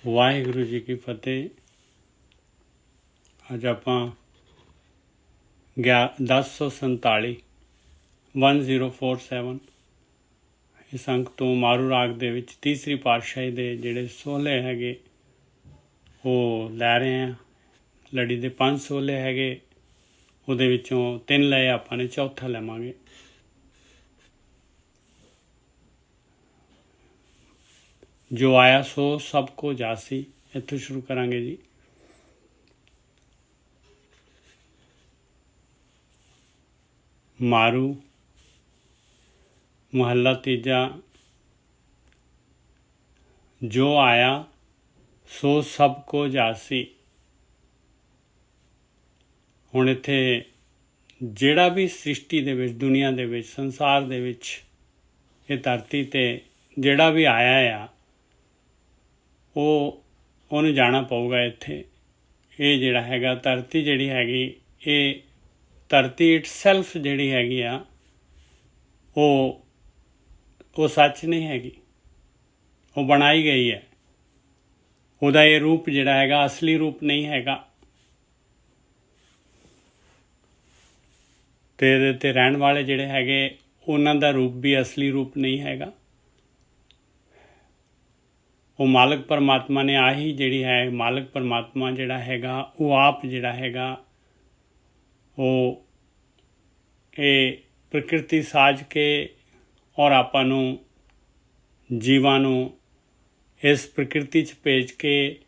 ਵਾਹਿਗੁਰੂ ਜੀ ਕੀ ਫਤਿਹ। ਅੱਜ ਆਪਾਂ 1047 1047 ਇਸ ਅੰਕ ਤੋਂ ਮਾਰੂ ਰਾਗ ਦੇ ਵਿੱਚ ਤੀਸਰੀ ਪਾਤਸ਼ਾਹੀ ਦੇ ਜਿਹੜੇ ਸੋਹਲੇ ਹੈਗੇ ਉਹ ਲੈ ਰਹੇ ਹਾਂ। ਲੜੀ ਦੇ 5 ਸੋਹਲੇ ਹੈਗੇ, ਉਹਦੇ ਵਿੱਚੋਂ 3 ਲਏ ਆਪਾਂ ਨੇ, ਚੌਥਾ ਲਵਾਂਗੇ। ਜੋ ਆਇਆ ਸੋ ਸਭ ਕੋ ਜਾਸੀ, ਇੱਥੋਂ ਸ਼ੁਰੂ ਕਰਾਂਗੇ ਜੀ। ਮਾਰੂ ਮਹੱਲਾ ਤੀਜਾ। ਜੋ ਆਇਆ ਸੋ ਸਭ ਕੋ ਜਾਸੀ। ਹੁਣ ਇੱਥੇ ਜਿਹੜਾ ਵੀ ਸ੍ਰਿਸ਼ਟੀ ਦੇ ਵਿੱਚ, ਦੁਨੀਆ ਦੇ ਵਿੱਚ, ਸੰਸਾਰ ਦੇ ਵਿੱਚ, ਇਹ ਧਰਤੀ 'ਤੇ ਜਿਹੜਾ ਵੀ ਆਇਆ ਆ ਉਹਨੂੰ ਜਾਣਾ ਪਊਗਾ। ਇੱਥੇ ਇਹ ਜਿਹੜਾ ਹੈਗਾ ਧਰਤੀ ਜਿਹੜੀ ਹੈਗੀ, ਇਹ ਧਰਤੀ ਇਟਸੈਲਫ ਜਿਹੜੀ ਹੈਗੀ ਆ ਉਹ ਸੱਚ ਨਹੀਂ ਹੈਗੀ, ਉਹ ਬਣਾਈ ਗਈ ਹੈ। ਉਹਦਾ ਇਹ ਰੂਪ ਜਿਹੜਾ ਹੈਗਾ ਅਸਲੀ ਰੂਪ ਨਹੀਂ ਹੈਗਾ, ਅਤੇ ਇਹਦੇ 'ਤੇ ਰਹਿਣ ਵਾਲੇ ਜਿਹੜੇ ਹੈਗੇ ਉਹਨਾਂ ਦਾ ਰੂਪ ਵੀ ਅਸਲੀ ਰੂਪ ਨਹੀਂ ਹੈਗਾ। ਉਹ ਮਾਲਕ ਪਰਮਾਤਮਾ ਨੇ ਆਹੀ ਜਿਹੜੀ ਹੈ, ਮਾਲਕ ਪਰਮਾਤਮਾ ਜਿਹੜਾ ਹੈਗਾ ਉਹ ਆਪ ਜਿਹੜਾ ਹੈਗਾ ਉਹ ਇਹ ਪ੍ਰਕਿਰਤੀ ਸਾਜ ਕੇ ਔਰ ਆਪਾਂ ਨੂੰ, ਜੀਵਾਂ ਨੂੰ ਇਸ ਪ੍ਰਕਿਰਤੀ 'ਚ ਭੇਜ ਕੇ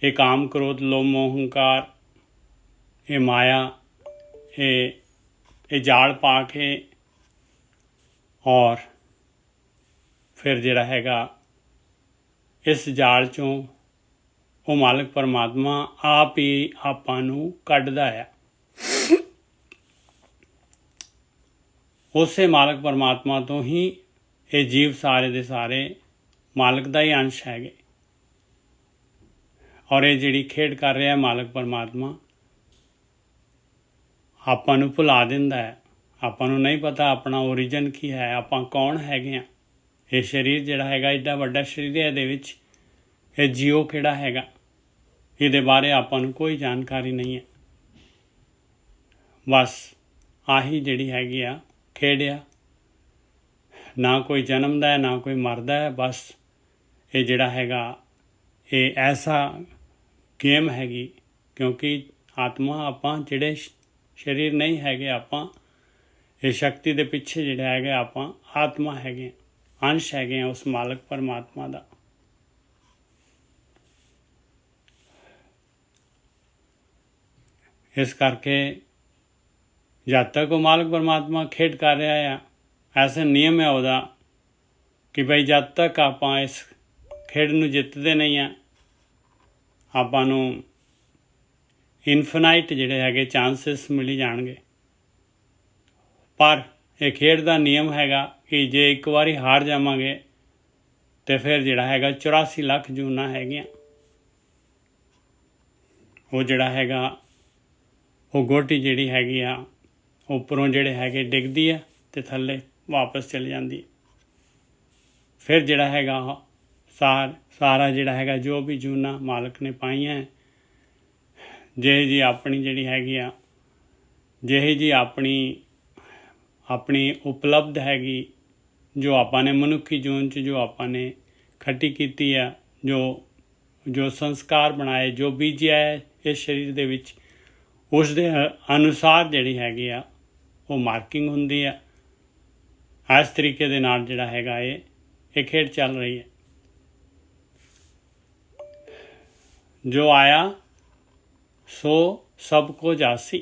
ਇਹ ਕਾਮ, ਕ੍ਰੋਧ, ਲੋਭ, ਮੋਹ, ਹੰਕਾਰ, ਇਹ ਮਾਇਆ, ਇਹ ਜਾਲ ਪਾ ਕੇ ਔਰ ਫਿਰ ਜਿਹੜਾ ਹੈਗਾ ਇਸ ਜਾਲ 'ਚੋਂ ਉਹ ਮਾਲਕ ਪਰਮਾਤਮਾ ਆਪ ਹੀ ਆਪਾਂ ਨੂੰ ਕੱਢਦਾ ਆ। ਉਸੇ ਮਾਲਕ ਪਰਮਾਤਮਾ ਤੋਂ ਹੀ ਇਹ ਜੀਵ ਸਾਰੇ ਦੇ ਸਾਰੇ ਮਾਲਕ ਦਾ ਹੀ ਅੰਸ਼ ਹੈਗੇ, ਔਰ ਇਹ ਜਿਹੜੀ ਖੇਡ ਕਰ ਰਿਹਾ ਮਾਲਕ ਪਰਮਾਤਮਾ ਆਪਾਂ ਨੂੰ ਭੁਲਾ ਦਿੰਦਾ ਹੈ। ਆਪਾਂ ਨੂੰ ਨਹੀਂ ਪਤਾ ਆਪਣਾ ਓਰੀਜਨ ਕੀ ਹੈ, ਆਪਾਂ ਕੌਣ ਹੈਗੇ ਹਾਂ। ਇਹ ਸਰੀਰ ਜਿਹੜਾ ਹੈਗਾ ਐਡਾ ਵੱਡਾ ਸਰੀਰ ਹੈ, ਇਹਦੇ ਵਿੱਚ ਇਹ ਜੀਓ ਕਿਹੜਾ ਹੈਗਾ, ਇਹਦੇ ਬਾਰੇ ਆਪਾਂ ਨੂੰ ਕੋਈ ਜਾਣਕਾਰੀ ਨਹੀਂ ਹੈ। ਬਸ ਆਹੀ ਜਿਹੜੀ ਹੈਗੀ ਆ ਖੇਡ ਆ, ਨਾ ਕੋਈ ਜਨਮਦਾ ਹੈ ਨਾ ਕੋਈ ਮਰਦਾ ਹੈ। ਬਸ ਇਹ ਜਿਹੜਾ ਹੈਗਾ ਇਹ ਐਸਾ ਗੇਮ ਹੈਗੀ, ਕਿਉਂਕਿ ਆਤਮਾ ਆਪਾਂ ਜਿਹੜੇ ਸਰੀਰ ਨਹੀਂ ਹੈਗੇ, ਆਪਾਂ ਇਹ ਸ਼ਕਤੀ ਦੇ ਪਿੱਛੇ ਜਿਹੜਾ ਹੈਗਾ ਆਪਾਂ ਆਤਮਾ ਹੈਗੇ, ਅੰਸ਼ ਹੈਗੇ ਆ ਉਸ ਮਾਲਕ ਪਰਮਾਤਮਾ ਦਾ। ਇਸ ਕਰਕੇ ਜਦ ਤੱਕ ਉਹ ਮਾਲਕ ਪਰਮਾਤਮਾ ਖੇਡ ਕਰ ਰਿਹਾ ਆ, ਐਸਾ ਨਿਯਮ ਹੈ ਉਹਦਾ ਕਿ ਬਈ ਜਦ ਤੱਕ ਆਪਾਂ ਇਸ ਖੇਡ ਨੂੰ ਜਿੱਤਦੇ ਨਹੀਂ ਆ, ਆਪਾਂ ਨੂੰ ਇਨਫਿਨਾਈਟ ਜਿਹੜੇ ਹੈਗੇ ਚਾਂਸਿਸ ਮਿਲੀ ਜਾਣਗੇ। ਪਰ ਇਹ ਖੇਡ ਦਾ ਨਿਯਮ ਹੈਗਾ ਕਿ ਜੇ ਇੱਕ ਵਾਰੀ ਹਾਰ ਜਾਵਾਂਗੇ ਤੇ ਫਿਰ ਜਿਹੜਾ ਹੈਗਾ 84 ਲੱਖ ਜੂਨਾਂ ਹੈਗੀਆਂ, ਉਹ ਜਿਹੜਾ ਹੈਗਾ ਉਹ ਗੋਟੀ ਜਿਹੜੀ ਹੈਗੀ ਆ ਉੱਪਰੋਂ ਜਿਹੜੇ ਹੈਗੇ ਡਿੱਗਦੀ ਆ ਅਤੇ ਥੱਲੇ ਵਾਪਸ ਚਲੀ ਜਾਂਦੀ। ਫਿਰ ਜਿਹੜਾ ਹੈਗਾ ਸਾਰਾ ਜਿਹੜਾ ਹੈਗਾ ਜੋ ਵੀ ਜੂਨਾਂ ਮਾਲਕ ਨੇ ਪਾਈਆਂ, ਜਿਹੀ ਜੀ ਆਪਣੀ ਜਿਹੜੀ ਹੈਗੀ ਆ, ਜਿਹੀ ਜੀ ਆਪਣੀ ਉਪਲਬਧ ਹੈਗੀ, ਜੋ ਆਪਾਂ ਨੇ ਮਨੁੱਖੀ ਜੂਨ 'ਚ ਜੋ ਆਪਾਂ ਨੇ ਖੱਟੀ ਕੀਤੀ ਆ, ਜੋ ਸੰਸਕਾਰ ਬਣਾਏ, ਜੋ ਬੀਜਿਆ ਹੈ ਇਸ ਸਰੀਰ ਦੇ ਵਿੱਚ, ਉਸ ਦੇ ਅਨੁਸਾਰ ਜਿਹੜੀ ਹੈਗੀ ਆ ਉਹ ਮਾਰਕਿੰਗ ਹੁੰਦੀ ਆ। ਇਸ ਤਰੀਕੇ ਦੇ ਨਾਲ ਜਿਹੜਾ ਹੈਗਾ ਇਹ ਖੇਡ ਚੱਲ ਰਹੀ ਹੈ। ਜੋ ਆਇਆ ਸੋ ਸਭ ਕੋ ਜਾਸੀ,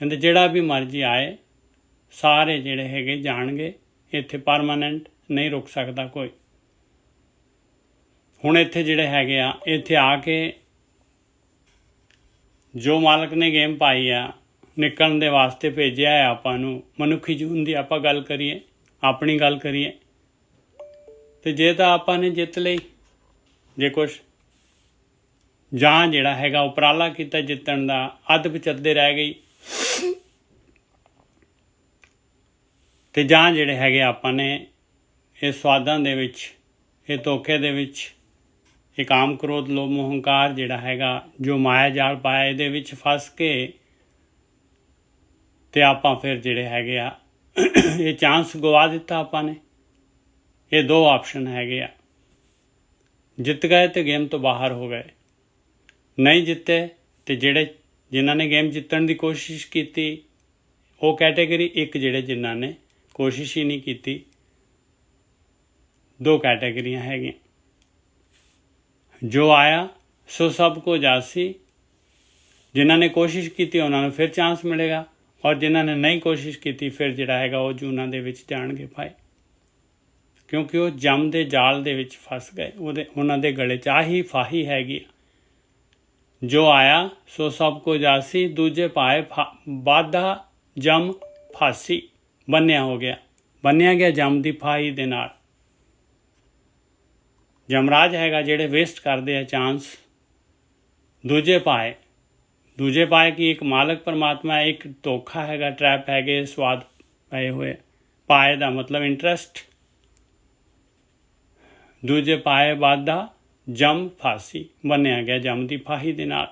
ਕਹਿੰਦੇ ਜਿਹੜਾ ਵੀ ਮਰਜ਼ੀ ਆਏ ਸਾਰੇ ਜਿਹੜੇ ਹੈਗੇ ਜਾਣਗੇ, ਇੱਥੇ ਪਰਮਾਨੈਂਟ ਨਹੀਂ ਰੁਕ ਸਕਦਾ ਕੋਈ। ਹੁਣ ਇੱਥੇ ਜਿਹੜੇ ਹੈਗੇ ਆ, ਇੱਥੇ ਆ ਕੇ ਜੋ ਮਾਲਕ ਨੇ ਗੇਮ ਪਾਈ ਆ, ਨਿਕਲਣ ਦੇ ਵਾਸਤੇ ਭੇਜਿਆ ਹੈ ਆਪਾਂ ਨੂੰ, ਮਨੁੱਖੀ ਜੂਨ ਦੀ ਆਪਾਂ ਗੱਲ ਕਰੀਏ, ਆਪਣੀ ਗੱਲ ਕਰੀਏ, ਅਤੇ ਜੇ ਤਾਂ ਆਪਾਂ ਨੇ ਜਿੱਤ ਲਈ, ਜੇ ਕੁਛ ਜਾਂ ਜਿਹੜਾ ਹੈਗਾ ਉਪਰਾਲਾ ਕੀਤਾ ਜਿੱਤਣ ਦਾ, ਅੱਧ ਵਿਚੱਦੇ ਰਹਿ ਗਈ, ਅਤੇ ਜਾਂ ਜਿਹੜੇ ਹੈਗੇ ਆਪਾਂ ਨੇ ਇਹ ਸਵਾਦਾਂ ਦੇ ਵਿੱਚ, ਇਹ ਧੋਖੇ ਦੇ ਵਿੱਚ ਇਹ ਕਾਮ ਕ੍ਰੋਧ ਲੋਭ ਮੋਹ ਹੰਕਾਰ ਜਿਹੜਾ ਹੈਗਾ ਜੋ ਮਾਇਆ ਜਾਲ ਪਾਇਆ ਇਹਦੇ ਵਿੱਚ ਫਸ ਕੇ ਤੇ ਆਪਾਂ ਫਿਰ ਜਿਹੜੇ ਹੈਗੇ ਆ ਇਹ ਚਾਂਸ ਗਵਾ ਦਿੱਤਾ ਆਪਾਂ ਨੇ। ਇਹ ਦੋ ਆਪਸ਼ਨ ਹੈਗੇ ਆ, ਜਿੱਤ ਗਏ ਤੇ ਗੇਮ ਤੋਂ ਬਾਹਰ ਹੋ ਗਏ, ਨਹੀਂ ਜਿੱਤੇ ਤੇ ਜਿਨ੍ਹਾਂ ਨੇ ਗੇਮ ਜਿੱਤਣ ਦੀ ਕੋਸ਼ਿਸ਼ ਕੀਤੀ ਉਹ ਕੈਟੇਗਰੀ ਇੱਕ, ਜਿਹੜੇ ਜਿਨ੍ਹਾਂ ਨੇ ਕੋਸ਼ਿਸ਼ ਹੀ ਨਹੀਂ ਕੀਤੀ। ਦੋ ਕੈਟੇਗਰੀਆਂ ਹੈਗੀਆਂ। ਜੋ ਆਇਆ ਸੋ ਸਭ ਕੋ ਜਾਸੀ, ਜਿਨ੍ਹਾਂ ਨੇ ਕੋਸ਼ਿਸ਼ ਕੀਤੀ ਉਹਨਾਂ ਨੂੰ ਫਿਰ ਚਾਂਸ ਮਿਲੇਗਾ, ਔਰ ਜਿਨ੍ਹਾਂ ਨੇ ਨਹੀਂ ਕੋਸ਼ਿਸ਼ ਕੀਤੀ ਫਿਰ ਜਿਹੜਾ ਹੈਗਾ ਉਹ ਜੂਨਾਂ ਦੇ ਵਿੱਚ ਜਾਣਗੇ ਭਾਈ, ਕਿਉਂਕਿ ਉਹ ਜਮ ਦੇ ਜਾਲ ਦੇ ਵਿੱਚ ਫਸ ਗਏ। ਉਹਨਾਂ ਦੇ ਗਲੇ 'ਚ ਆਹੀ ਫਾਹੀ ਹੈਗੀ। ਜੋ ਆਇਆ ਸੋ ਸਭ ਕੋ ਜਾਸੀ, ਦੂਜੇ ਪਾਏ ਬਾਧਾ ਜਮ ਫਾਸੀ। ਬੰਨਿਆ ਗਿਆ ਜਮ ਦੀ ਫਾਹੀ ਦੇ ਨਾਲ। ਜਮਰਾਜ ਹੈਗਾ ਜਿਹੜੇ ਵੇਸਟ ਕਰਦੇ ਆ ਚਾਂਸ। ਦੂਜੇ ਪਾਏ ਕਿ ਇੱਕ ਮਾਲਕ ਪਰਮਾਤਮਾ ਹੈ, ਇੱਕ ਧੋਖਾ ਹੈਗਾ, ਟਰੈਪ ਹੈਗੇ, ਸਵਾਦ ਪਏ ਹੋਏ। ਪਾਏ ਦਾ ਮਤਲਬ ਇੰਟਰਸਟ। ਦੂਜੇ ਪਾਏ ਬਾਧਾ ਜਮ ਫਾਸੀ, ਬੰਨਿਆ ਗਿਆ ਜਮ ਦੀ ਫਾਹੀ ਦੇ ਨਾਲ।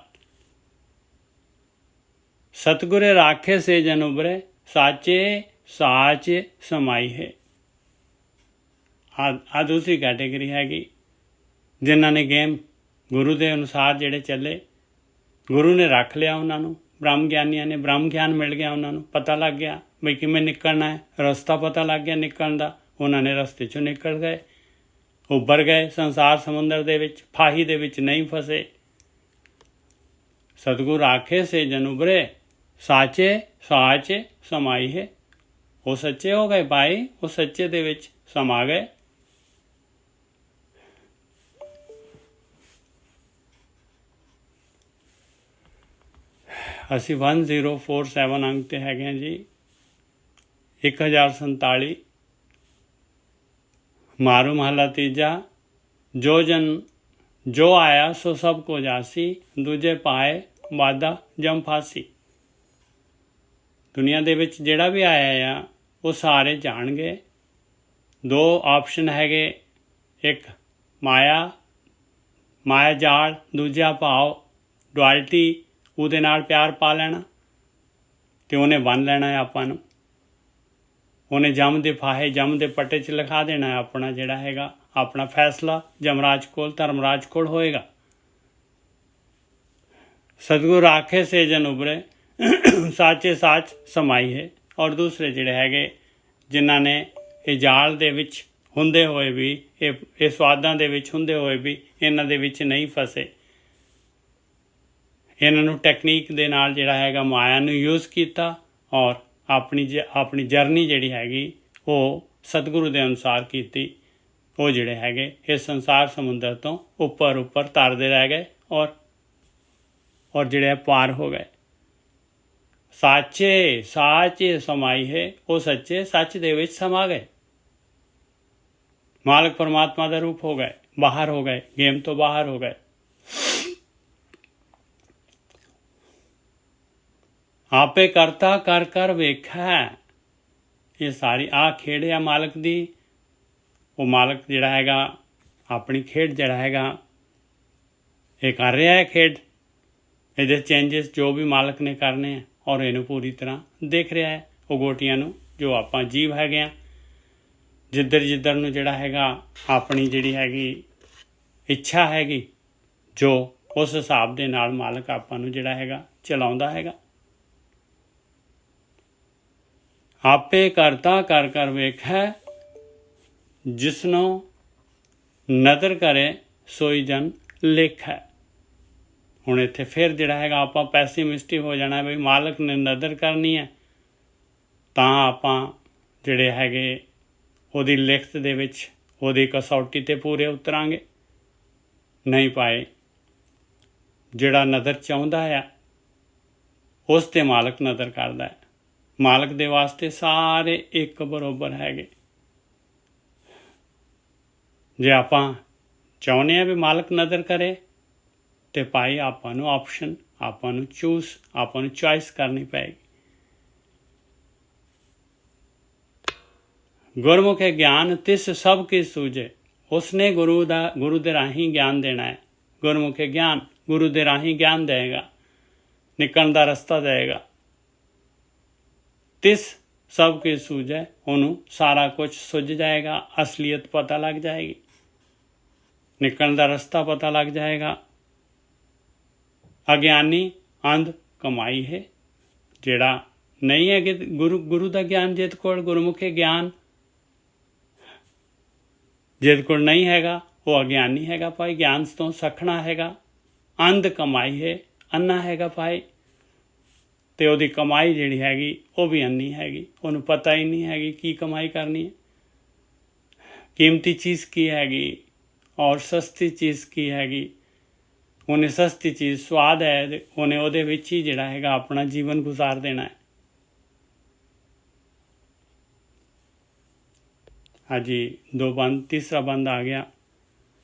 ਸਤਿਗੁਰੇ ਰਾਖੇ ਸੇ ਜਨ ਉਬਰੇ, ਸਾਚੇ ਸਾਚ ਸਮਾਈ ਹੈ। ਆ ਦੂਸਰੀ ਕੈਟੇਗਰੀ ਹੈਗੀ, ਜਿਨ੍ਹਾਂ ਨੇ ਗੇਮ ਗੁਰੂ ਦੇ ਅਨੁਸਾਰ ਜਿਹੜੇ ਚੱਲੇ, ਗੁਰੂ ਨੇ ਰੱਖ ਲਿਆ ਉਹਨਾਂ ਨੂੰ। ਬ੍ਰਹਮ ਗਿਆਨੀਆਂ ਨੇ ਬ੍ਰਹਮ ਗਿਆਨ ਮਿਲ ਗਿਆ, ਉਹਨਾਂ ਨੂੰ ਪਤਾ ਲੱਗ ਗਿਆ ਬਈ ਕਿਵੇਂ ਨਿਕਲਣਾ ਹੈ, ਰਸਤਾ ਪਤਾ ਲੱਗ ਗਿਆ ਨਿਕਲਣ ਦਾ। ਉਹਨਾਂ ਨੇ ਰਸਤੇ 'ਚੋਂ ਨਿਕਲ ਗਏ, ਉੱਭਰ ਗਏ ਸੰਸਾਰ ਸਮੁੰਦਰ ਦੇ ਵਿੱਚ, ਫਾਹੀ ਦੇ ਵਿੱਚ ਨਹੀਂ ਫਸੇ। ਸਤਿਗੁਰ ਆਖੇ ਸੇ ਜਨ ਉਬਰੇ, ਸਾਚੇ ਸਾਚ ਸਮਾਈ ਹੈ। ਉਹ ਸੱਚੇ ਹੋ ਗਏ ਭਾਈ, ਉਹ ਸੱਚੇ ਦੇ ਵਿੱਚ ਸਮਾ ਗਏ। ਅਸੀਂ 1047 ਅੰਕ 'ਤੇ ਹੈਗੇ ਹਾਂ ਜੀ। 1047 ਮਾਰੂ ਮਹਲਾ ਤੀਜਾ। ਜੋ ਆਇਆ ਸੋ ਸਭ ਕੋ ਜਾਸੀ, ਦੂਜੇ ਪਾਏ ਬਾਧਾ ਜਮ ਫਾਸੀ। ਦੁਨੀਆ ਦੇ ਵਿੱਚ ਜਿਹੜਾ ਵੀ ਆਇਆ ਆ ਉਹ ਸਾਰੇ ਜਾਣਗੇ। ਦੋ ਆਪਸ਼ਨ ਹੈਗੇ, ਇੱਕ ਮਾਇਆ ਜਾਲ, ਦੂਜਾ ਭਾਵ ਡੁਆਲਿਟੀ, ਉਹਦੇ ਨਾਲ ਪਿਆਰ ਪਾ ਲੈਣਾ ਤੇ ਉਹਨੇ ਬੰਨ ਲੈਣਾ ਹੈ ਆਪਾਂ ਨੂੰ। ਉਹਨੇ ਜਮ ਦੇ ਫਾਹੇ, ਜਮ ਦੇ ਪੱਟੇ 'ਚ ਲਿਖਾ ਦੇਣਾ ਹੈ ਆਪਣਾ ਜਿਹੜਾ ਹੈਗਾ ਆਪਣਾ ਫੈਸਲਾ ਜਮਰਾਜ ਕੋਲ, ਧਰਮਰਾਜ ਕੋਲ ਹੋਏਗਾ। ਸਤਿਗੁਰ ਆਖੇ ਸੇ ਜਨ ਉਬਰੇ, ਸਾਚੇ ਸਾਚ ਸਮਾਈ ਹੈ। ਔਰ ਦੂਸਰੇ ਜਿਹੜੇ ਹੈਗੇ ਜਿਨ੍ਹਾਂ ਨੇ ਇਹ ਜਾਲ ਦੇ ਵਿੱਚ ਹੁੰਦੇ ਹੋਏ ਵੀ, ਇਹ ਸਵਾਦਾਂ ਦੇ ਵਿੱਚ ਹੁੰਦੇ ਹੋਏ ਵੀ ਇਹਨਾਂ ਦੇ ਵਿੱਚ ਨਹੀਂ ਫਸੇ, ਇਹਨਾਂ ਨੂੰ ਟੈਕਨੀਕ ਦੇ ਨਾਲ ਜਿਹੜਾ ਹੈਗਾ ਮਾਇਆ ਨੂੰ ਯੂਜ਼ ਕੀਤਾ ਔਰ ਆਪਣੀ ਜਰਨੀ ਜਿਹੜੀ ਹੈਗੀ ਉਹ ਸਤਿਗੁਰੂ ਦੇ ਅਨੁਸਾਰ ਕੀਤੀ। ਉਹ ਜਿਹੜੇ ਹੈਗੇ ਇਸ ਸੰਸਾਰ ਸਮੁੰਦਰ ਤੋਂ ਉੱਪਰ ਤਰਦੇ ਰਹਿ ਗਏ ਔਰ ਜਿਹੜੇ ਪਾਰ ਹੋ ਗਏ। ਸਾਚੇ ਸਾਚ ਸਮਾਈ ਹੈ, ਉਹ ਸੱਚੇ ਸੱਚ ਦੇ ਵਿੱਚ ਸਮਾ ਗਏ। ਮਾਲਕ ਪਰਮਾਤਮਾ ਦਾ ਰੂਪ ਹੋ ਗਏ, ਬਾਹਰ ਹੋ ਗਏ, ਗੇਮ ਤੋਂ ਬਾਹਰ ਹੋ ਗਏ। ਆਪੇ ਕਰਤਾ ਕਰ ਕਰ ਵੇਖੈ। ਇਹ ਸਾਰੀ ਖੇਡ ਆ ਮਾਲਕ ਦੀ। ਉਹ ਮਾਲਕ ਜਿਹੜਾ ਹੈਗਾ ਆਪਣੀ ਖੇਡ ਜਿਹੜਾ ਹੈਗਾ ਇਹ ਕਰ ਰਿਹਾ ਹੈ ਖੇਡ। ਇਹਦੇ ਚੇਂਜਸ ਜੋ ਵੀ ਮਾਲਕ ਨੇ ਕਰਨੇ ਆ ਔਰ ਇਹਨੂੰ ਪੂਰੀ ਤਰ੍ਹਾਂ ਦੇਖ ਰਿਹਾ ਹੈ। ਉਹ ਗੋਟੀਆਂ ਨੂੰ ਜੋ ਆਪਾਂ ਜੀਵ ਹੈਗੇ ਆ, ਜਿੱਧਰ ਨੂੰ ਜਿਹੜਾ ਹੈਗਾ ਆਪਣੀ ਜਿਹੜੀ ਹੈਗੀ ਇੱਛਾ ਹੈਗੀ, ਜੋ ਉਸ ਹਿਸਾਬ ਦੇ ਨਾਲ ਮਾਲਕ ਆਪਾਂ ਨੂੰ ਜਿਹੜਾ ਹੈਗਾ ਚਲਾਉਂਦਾ ਹੈਗਾ। ਆਪੇ ਕਰਤਾ ਕਰ ਕਰ ਵੇਖੈ, ਜਿਸਨੂੰ ਨਦਰ ਕਰੇ ਸੋਈ ਜਨ ਲੇਖੈ। ਹੁਣ ਇੱਥੇ ਫਿਰ ਜਿਹੜਾ ਹੈਗਾ ਆਪਾਂ ਪੈਸੀਮਿਸਟਿਕ ਹੋ ਜਾਣਾ ਬਈ ਮਾਲਕ ਨੇ ਨਦਰ ਕਰਨੀ ਹੈ ਤਾਂ ਆਪਾਂ ਜਿਹੜੇ ਹੈਗੇ ਉਹਦੀ ਲਿਖਤ ਦੇ ਵਿੱਚ ਉਹਦੀ ਕਸੌਟੀ 'ਤੇ ਪੂਰੇ ਉਤਰਾਂਗੇ। ਨਹੀਂ ਪਾਏ ਜਿਹੜਾ ਨਦਰ ਚਾਹੁੰਦਾ ਆ ਉਸ 'ਤੇ ਮਾਲਕ ਨਦਰ ਕਰਦਾ ਹੈ। ਮਾਲਕ ਦੇ ਵਾਸਤੇ ਸਾਰੇ ਇੱਕ ਬਰਾਬਰ ਹੈਗੇ। ਜੇ ਆਪਾਂ ਚਾਹੁੰਦੇ ਹਾਂ ਵੀ ਮਾਲਕ ਨਦਰ ਕਰੇ ਤੇ ਭਾਈ ਆਪਾਂ ਨੂੰ ਆਪਸ਼ਨ, ਆਪਾਂ ਨੂੰ ਆਪਾਂ ਨੂੰ ਚੋਇਸ ਕਰਨੀ ਪਏਗੀ। ਗੁਰਮੁਖੇ ਗਿਆਨ ਤਿਸ ਸਭ ਕੀ ਸੂਝੇ। ਉਸਨੇ ਗੁਰੂ ਦੇ ਰਾਹੀਂ ਗਿਆਨ ਦੇਣਾ ਹੈ। ਗੁਰਮੁਖੇ ਗਿਆਨ, ਗੁਰੂ ਦੇ ਰਾਹੀਂ ਗਿਆਨ ਦੇਵੇਗਾ, ਨਿਕਲਣ ਦਾ ਰਸਤਾ ਦੇਵੇਗਾ। ਤਿਸ ਸਭ ਕੁਝ ਸੂਝੈ, ਉਹਨੂੰ ਸਾਰਾ ਕੁਝ ਸੁੱਝ ਜਾਏਗਾ, ਅਸਲੀਅਤ ਪਤਾ ਲੱਗ ਜਾਏਗੀ, ਨਿਕਲਣ ਦਾ ਰਸਤਾ ਪਤਾ ਲੱਗ ਜਾਏਗਾ। ਅਗਿਆਨੀ ਅੰਧ ਕਮਾਈ ਹੈ, ਜਿਹੜਾ ਨਹੀਂ ਹੈ ਕਿ ਗੁਰੂ ਦਾ ਗਿਆਨ ਜਿਹਦੇ ਕੋਲ, ਗੁਰਮੁਖੇ ਗਿਆਨ ਜਿਹਦੇ ਕੋਲ ਨਹੀਂ ਹੈਗਾ ਉਹ ਅਗਿਆਨੀ ਹੈਗਾ ਭਾਈ, ਗਿਆਨ ਤੋਂ ਸਖਣਾ ਹੈਗਾ। ਅੰਧ ਕਮਾਈ ਹੈ, ਅੰਨਾ ਹੈਗਾ ਭਾਈ, ਅਤੇ ਉਹਦੀ ਕਮਾਈ ਜਿਹੜੀ ਹੈਗੀ ਉਹ ਵੀ ਅੰਨੀ ਹੈਗੀ, ਉਹਨੂੰ ਪਤਾ ਹੀ ਨਹੀਂ ਹੈਗੀ ਕੀ ਕਮਾਈ ਕਰਨੀ ਹੈ, ਕੀਮਤੀ ਚੀਜ਼ ਕੀ ਹੈਗੀ ਔਰ ਸਸਤੀ ਚੀਜ਼ ਕੀ ਹੈਗੀ। ਉਹਨੇ ਸਸਤੀ ਚੀਜ਼ ਸਵਾਦ ਹੈ, ਉਹਨੇ ਉਹਦੇ ਵਿੱਚ ਹੀ ਜਿਹੜਾ ਹੈਗਾ ਆਪਣਾ ਜੀਵਨ ਗੁਜ਼ਾਰ ਦੇਣਾ ਹੈ। ਹਾਂਜੀ, 2 ਬੰਦ, ਤੀਸਰਾ ਬੰਦ ਆ ਗਿਆ।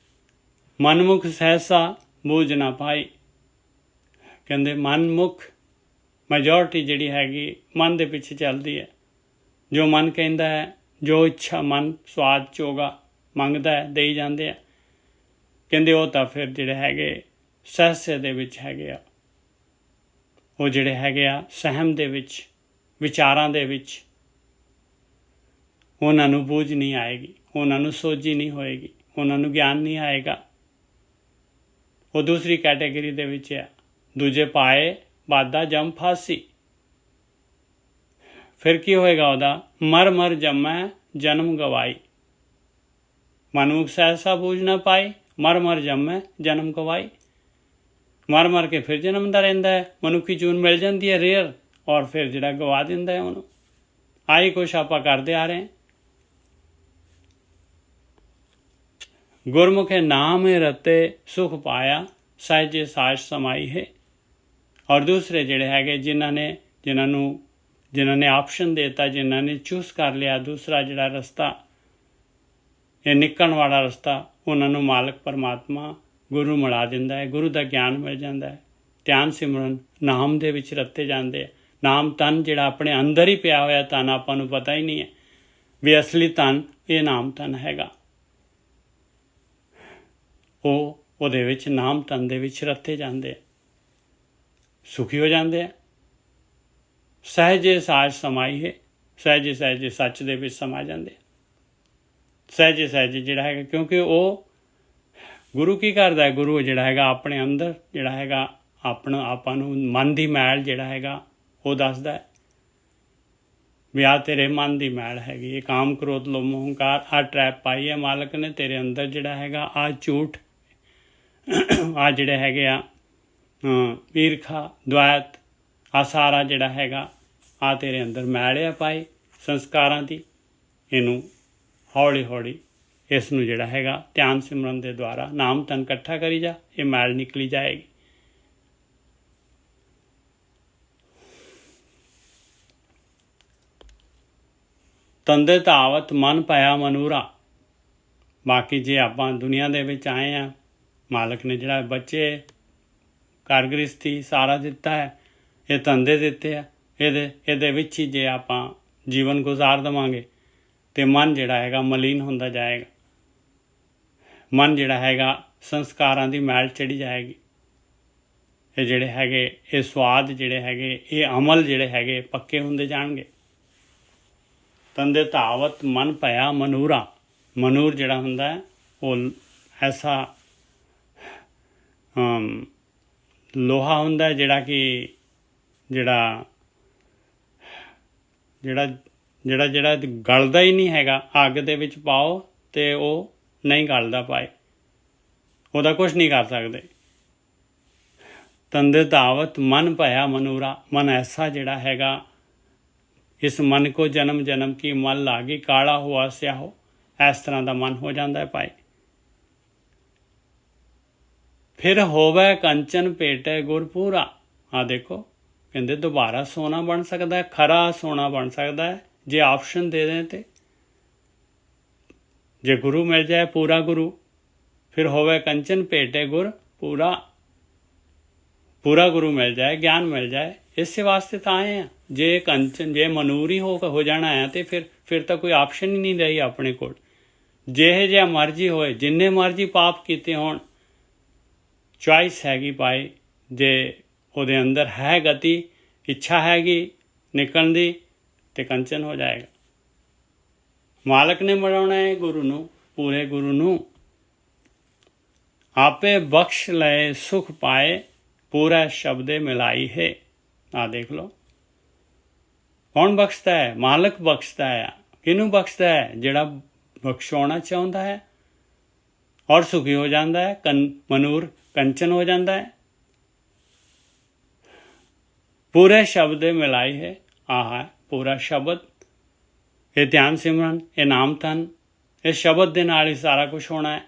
ਮਨਮੁਖ ਸਹਿਸਾ ਬੂਝ ਨਾ ਪਾਈ। ਕਹਿੰਦੇ ਮਨਮੁਖ ਮੈਜੋਰਟੀ ਜਿਹੜੀ ਹੈਗੀ ਮਨ ਦੇ ਪਿੱਛੇ ਚੱਲਦੀ ਹੈ। ਜੋ ਮਨ ਕਹਿੰਦਾ ਹੈ, ਜੋ ਇੱਛਾ ਮਨ ਸਵਾਦ ਚੋਗਾ ਮੰਗਦਾ ਹੈ, ਦੇਈ ਜਾਂਦੇ ਆ। ਕਹਿੰਦੇ ਉਹ ਤਾਂ ਫਿਰ ਜਿਹੜੇ ਹੈਗੇ ਸਹਿਸੇ ਦੇ ਵਿੱਚ ਹੈਗੇ ਆ, ਉਹ ਜਿਹੜੇ ਹੈਗੇ ਆ ਸਹਿਮ ਦੇ ਵਿੱਚ, ਵਿਚਾਰਾਂ ਦੇ ਵਿੱਚ, ਉਹਨਾਂ ਨੂੰ ਬੂਝ ਨਹੀਂ ਆਏਗੀ, ਉਹਨਾਂ ਨੂੰ ਸੋਝੀ ਨਹੀਂ ਹੋਏਗੀ, ਉਹਨਾਂ ਨੂੰ ਗਿਆਨ ਨਹੀਂ ਆਏਗਾ। ਉਹ ਦੂਸਰੀ ਕੈਟੇਗਰੀ ਦੇ ਵਿੱਚ ਆ। ਦੂਜੇ ਪਾਏ ਬਾਦਾ ਜੰਮ ਫਾਸੀ। ਫਿਰ ਕੀ ਹੋਏਗਾ ਉਹਦਾ? ਮਰ ਮਰ ਜੰਮੈ ਜਨਮ ਗਵਾਈ। ਮਨਮੁਖ ਸਹਿਸਾ ਬੂਝ ਨਾ ਪਾਈ, ਮਰ ਮਰ ਜੰਮੈ ਜਨਮ ਗਵਾਈ। ਮਰ ਮਰ ਕੇ ਫਿਰ ਜਨਮਦਾ ਰਹਿੰਦਾ ਹੈ, ਮਨੁੱਖੀ ਜੂਨ ਮਿਲ ਜਾਂਦੀ ਹੈ ਰੇਅਰ, ਔਰ ਫਿਰ ਜਿਹੜਾ ਗਵਾ ਦਿੰਦਾ ਹੈ ਉਹਨੂੰ। ਆਹੀ ਕੁਛ ਆਪਾਂ ਕਰਦੇ ਆ ਰਹੇ। ਗੁਰਮੁਖੇ ਨਾਮ ਰਤੇ ਸੁਖ ਪਾਇਆ, ਸਹਿਜੇ ਸਾਜ ਸਮਾਈ ਹੈ। ਔਰ ਦੂਸਰੇ ਜਿਹੜੇ ਹੈਗੇ ਜਿਨ੍ਹਾਂ ਨੇ ਆਪਸ਼ਨ ਦੇ ਦਿੱਤਾ, ਜਿਨ੍ਹਾਂ ਨੇ ਚੂਜ਼ ਕਰ ਲਿਆ ਦੂਸਰਾ ਜਿਹੜਾ ਰਸਤਾ, ਇਹ ਨਿਕਲਣ ਵਾਲਾ ਰਸਤਾ, ਉਹਨਾਂ ਨੂੰ ਮਾਲਕ ਪਰਮਾਤਮਾ ਗੁਰੂ ਮਿਲਾ ਦਿੰਦਾ ਹੈ, ਗੁਰੂ ਦਾ ਗਿਆਨ ਮਿਲ ਜਾਂਦਾ ਹੈ। ਧਿਆਨ ਸਿਮਰਨ ਨਾਮ ਦੇ ਵਿੱਚ ਰੱਤੇ ਜਾਂਦੇ ਆ। ਨਾਮ ਧਨ ਜਿਹੜਾ ਆਪਣੇ ਅੰਦਰ ਹੀ ਪਿਆ ਹੋਇਆ ਧਨ, ਆਪਾਂ ਨੂੰ ਪਤਾ ਹੀ ਨਹੀਂ ਹੈ ਵੀ ਅਸਲੀ ਧਨ ਇਹ ਨਾਮ ਧਨ ਹੈਗਾ। ਉਹਦੇ ਵਿੱਚ ਨਾਮ ਧਨ ਦੇ ਵਿੱਚ ਰੱਤੇ ਜਾਂਦੇ ਆ, ਸੁਖੀ ਹੋ ਜਾਂਦੇ ਆ। ਸਹਿਜੇ ਸਾਜ ਸਮਾਈ ਹੈ, ਸਹਿਜੇ ਸਹਿਜੇ ਸੱਚ ਦੇ ਵਿੱਚ ਸਮਾ ਜਾਂਦੇ ਆ। ਸਹਿਜੇ ਸਹਿਜੇ ਜਿਹੜਾ ਹੈਗਾ, ਕਿਉਂਕਿ ਉਹ ਗੁਰੂ ਕੀ ਕਰਦਾ ਹੈ? ਗੁਰੂ ਜਿਹੜਾ ਹੈਗਾ ਆਪਣੇ ਅੰਦਰ ਜਿਹੜਾ ਹੈਗਾ ਆਪਾਂ ਨੂੰ ਮਨ ਦੀ ਮੈਲ ਜਿਹੜਾ ਹੈਗਾ ਉਹ ਦੱਸਦਾ ਹੈ ਵੀ ਆਹ ਤੇਰੇ ਮਨ ਦੀ ਮੈਲ ਹੈਗੀ, ਇਹ ਕਾਮ ਕ੍ਰੋਧ ਲੋਭ ਮੋਹ ਹੰਕਾਰ, ਆਹ ਟਰੈਪ ਪਾਈ ਹੈ ਮਾਲਕ ਨੇ ਤੇਰੇ ਅੰਦਰ ਜਿਹੜਾ ਹੈਗਾ, ਆਹ ਝੂਠ, ਆਹ ਜਿਹੜੇ ਹੈਗੇ ਆ ਈਰਖਾ ਦੁਆਇਤ, ਆਹ ਸਾਰਾ ਜਿਹੜਾ ਹੈਗਾ ਆਹ ਤੇਰੇ ਅੰਦਰ ਮੈਲ ਆ ਪਾਈ ਸੰਸਕਾਰਾਂ ਦੀ। ਇਹਨੂੰ ਹੌਲੀ ਹੌਲੀ ਇਸ ਨੂੰ ਜਿਹੜਾ ਹੈਗਾ ਧਿਆਨ ਸਿਮਰਨ ਦੇ ਦੁਆਰਾ ਨਾਮ ਧਨ ਇਕੱਠਾ ਕਰੀ ਜਾ, ਇਹ ਮੈਲ ਨਿਕਲੀ ਜਾਏਗੀ। ਤੰਦੇ ਧਾਵਤ ਮਨ ਪਾਇਆ ਮਨੂਰਾ। ਬਾਕੀ ਜੇ ਆਪਾਂ ਦੁਨੀਆ ਦੇ ਵਿੱਚ ਆਏ ਹਾਂ, ਮਾਲਕ ਨੇ ਜਿਹੜਾ ਬੱਚੇ ਘਰ ਗ੍ਰਸਤੀ ਸਾਰਾ ਦਿੱਤਾ ਹੈ, ਇਹ ਧੰਦੇ ਦਿੱਤੇ ਆ, ਇਹਦੇ ਵਿੱਚ ਹੀ ਜੇ ਆਪਾਂ ਜੀਵਨ ਗੁਜ਼ਾਰ ਦੇਵਾਂਗੇ ਤੇ ਮਨ ਜਿਹੜਾ ਹੈਗਾ ਮਲੀਨ ਹੁੰਦਾ ਜਾਏਗਾ। ਮਨ ਜਿਹੜਾ ਹੈਗਾ ਸੰਸਕਾਰਾਂ ਦੀ ਮੈਲ ਚੜੀ ਜਾਏਗੀ। ਇਹ ਜਿਹੜੇ ਹੈਗੇ ਇਹ ਸਵਾਦ ਜਿਹੜੇ ਹੈਗੇ, ਇਹ ਅਮਲ ਜਿਹੜੇ ਹੈਗੇ ਪੱਕੇ ਹੁੰਦੇ ਜਾਣਗੇ। ਤੰਦੇ ਧਾਵਤ ਮਨ ਭਇਆ ਮਨੂਰਾ। ਮਨੂਰ ਜਿਹੜਾ ਹੁੰਦਾ ਹੈ ਉਹ ਐਸਾ ਲੋਹਾ ਹੁੰਦਾ ਜਿਹੜਾ ਕਿ ਜਿਹੜਾ ਗਲਦਾ ਹੀ ਨਹੀਂ ਹੈਗਾ। ਅੱਗ ਦੇ ਵਿੱਚ ਪਾਓ ਅਤੇ ਉਹ ਨਹੀਂ ਗਲਦਾ ਪਾਏ, ਉਹਦਾ ਕੁਛ ਨਹੀਂ ਕਰ ਸਕਦੇ। ਤੰਦੇ ਧਾਵਤ ਮਨ ਭਇਆ ਮਨੂਰਾ। ਮਨ ਐਸਾ ਜਿਹੜਾ ਹੈਗਾ, ਇਸ ਮਨ ਕੋ ਜਨਮ ਜਨਮ ਕੀ ਮਲ ਲਾਗੀ, ਕਾਲਾ ਹੁਆ ਸਿਆਹੋ, ਇਸ ਤਰ੍ਹਾਂ ਦਾ ਮਨ ਹੋ ਜਾਂਦਾ ਹੈ ਭਾਈ। ਫਿਰ ਹੋਵੇ ਕੰਚਨ ਭੇਟੇ ਗੁਰ ਪੂਰਾ। ਆਹ ਦੇਖੋ ਕਹਿੰਦੇ ਦੁਬਾਰਾ ਸੋਨਾ ਬਣ ਸਕਦਾ ਹੈ, ਖਰਾ ਸੋਨਾ ਬਣ ਸਕਦਾ ਹੈ ਜੇ ਆਪਸ਼ਨ ਦੇ ਦੇं ਤੇ। ਜੇ ਗੁਰੂ ਮਿਲ ਜਾਏ ਪੂਰਾ ਗੁਰੂ, ਫਿਰ ਹੋਵੇ ਕੰਚਨ ਭੇਟੇ ਗੁਰ ਪੂਰਾ। ਪੂਰਾ ਗੁਰੂ ਮਿਲ ਜਾਏ, ਗਿਆਨ ਮਿਲ ਜਾਏ, ਇਸੇ ਵਾਸਤੇ ਤਾਂ ਆਏ ਆ। ਜੇ ਕੰਚਨ ਜੇ ਮਨੂਰੀ ਹੋ ਜਾਣਾ ਹੈ ਤੇ ਫਿਰ ਤਾਂ ਕੋਈ ਆਪਸ਼ਨ ਹੀ ਨਹੀਂ ਰਹੀ ਆਪਣੇ ਕੋਲ। ਜਿਹੇ ਜਿਹਾ ਮਰਜ਼ੀ ਹੋਏ, ਜਿੰਨੇ ਮਰਜ਼ੀ ਪਾਪ ਕੀਤੇ ਹੋਣ, ਚੋਇਸ ਹੈਗੀ ਭਾਈ, ਜੇ ਉਹਦੇ ਅੰਦਰ ਹੈ ਗਤੀ, ਇੱਛਾ ਹੈਗੀ ਨਿਕਲਣ ਦੀ, ਤੇ ਕੰਚਨ ਹੋ ਜਾਏਗਾ। ਮਾਲਕ ਨੇ ਬਣਾਉਣਾ ਹੈ ਗੁਰੂ ਨੂੰ, ਪੂਰੇ ਗੁਰੂ ਨੂੰ। ਆਪੇ ਬਖਸ਼ ਲਏ ਸੁਖ ਪਾਏ, ਪੂਰਾ ਸ਼ਬਦੇ ਮਿਲਾਈ ਹੈ। ਆਹ ਦੇਖ ਲਓ, ਕੌਣ ਬਖਸ਼ਦਾ ਹੈ? ਮਾਲਕ ਬਖਸ਼ਦਾ ਹੈ। ਕਿਹਨੂੰ ਬਖਸ਼ਦਾ ਹੈ? ਜਿਹੜਾ ਬਖਸ਼ਾਉਣਾ ਚਾਹੁੰਦਾ ਹੈ ਔਰ ਸੁਖੀ ਹੋ ਜਾਂਦਾ ਹੈ, ਮਨੂਰ ਕੰਚਨ ਹੋ ਜਾਂਦਾ ਹੈ। ਪੂਰੇ ਸ਼ਬਦ ਮਿਲਾਈ ਹੈ। ਆਹ ਹੈ ਪੂਰਾ ਸ਼ਬਦ। ਇਹ ਧਿਆਨ ਸਿਮਰਨ, ਇਹ ਨਾਮ ਧਨ, ਇਸ ਸ਼ਬਦ ਦੇ ਨਾਲ ਹੀ ਸਾਰਾ ਕੁਛ ਹੋਣਾ ਹੈ।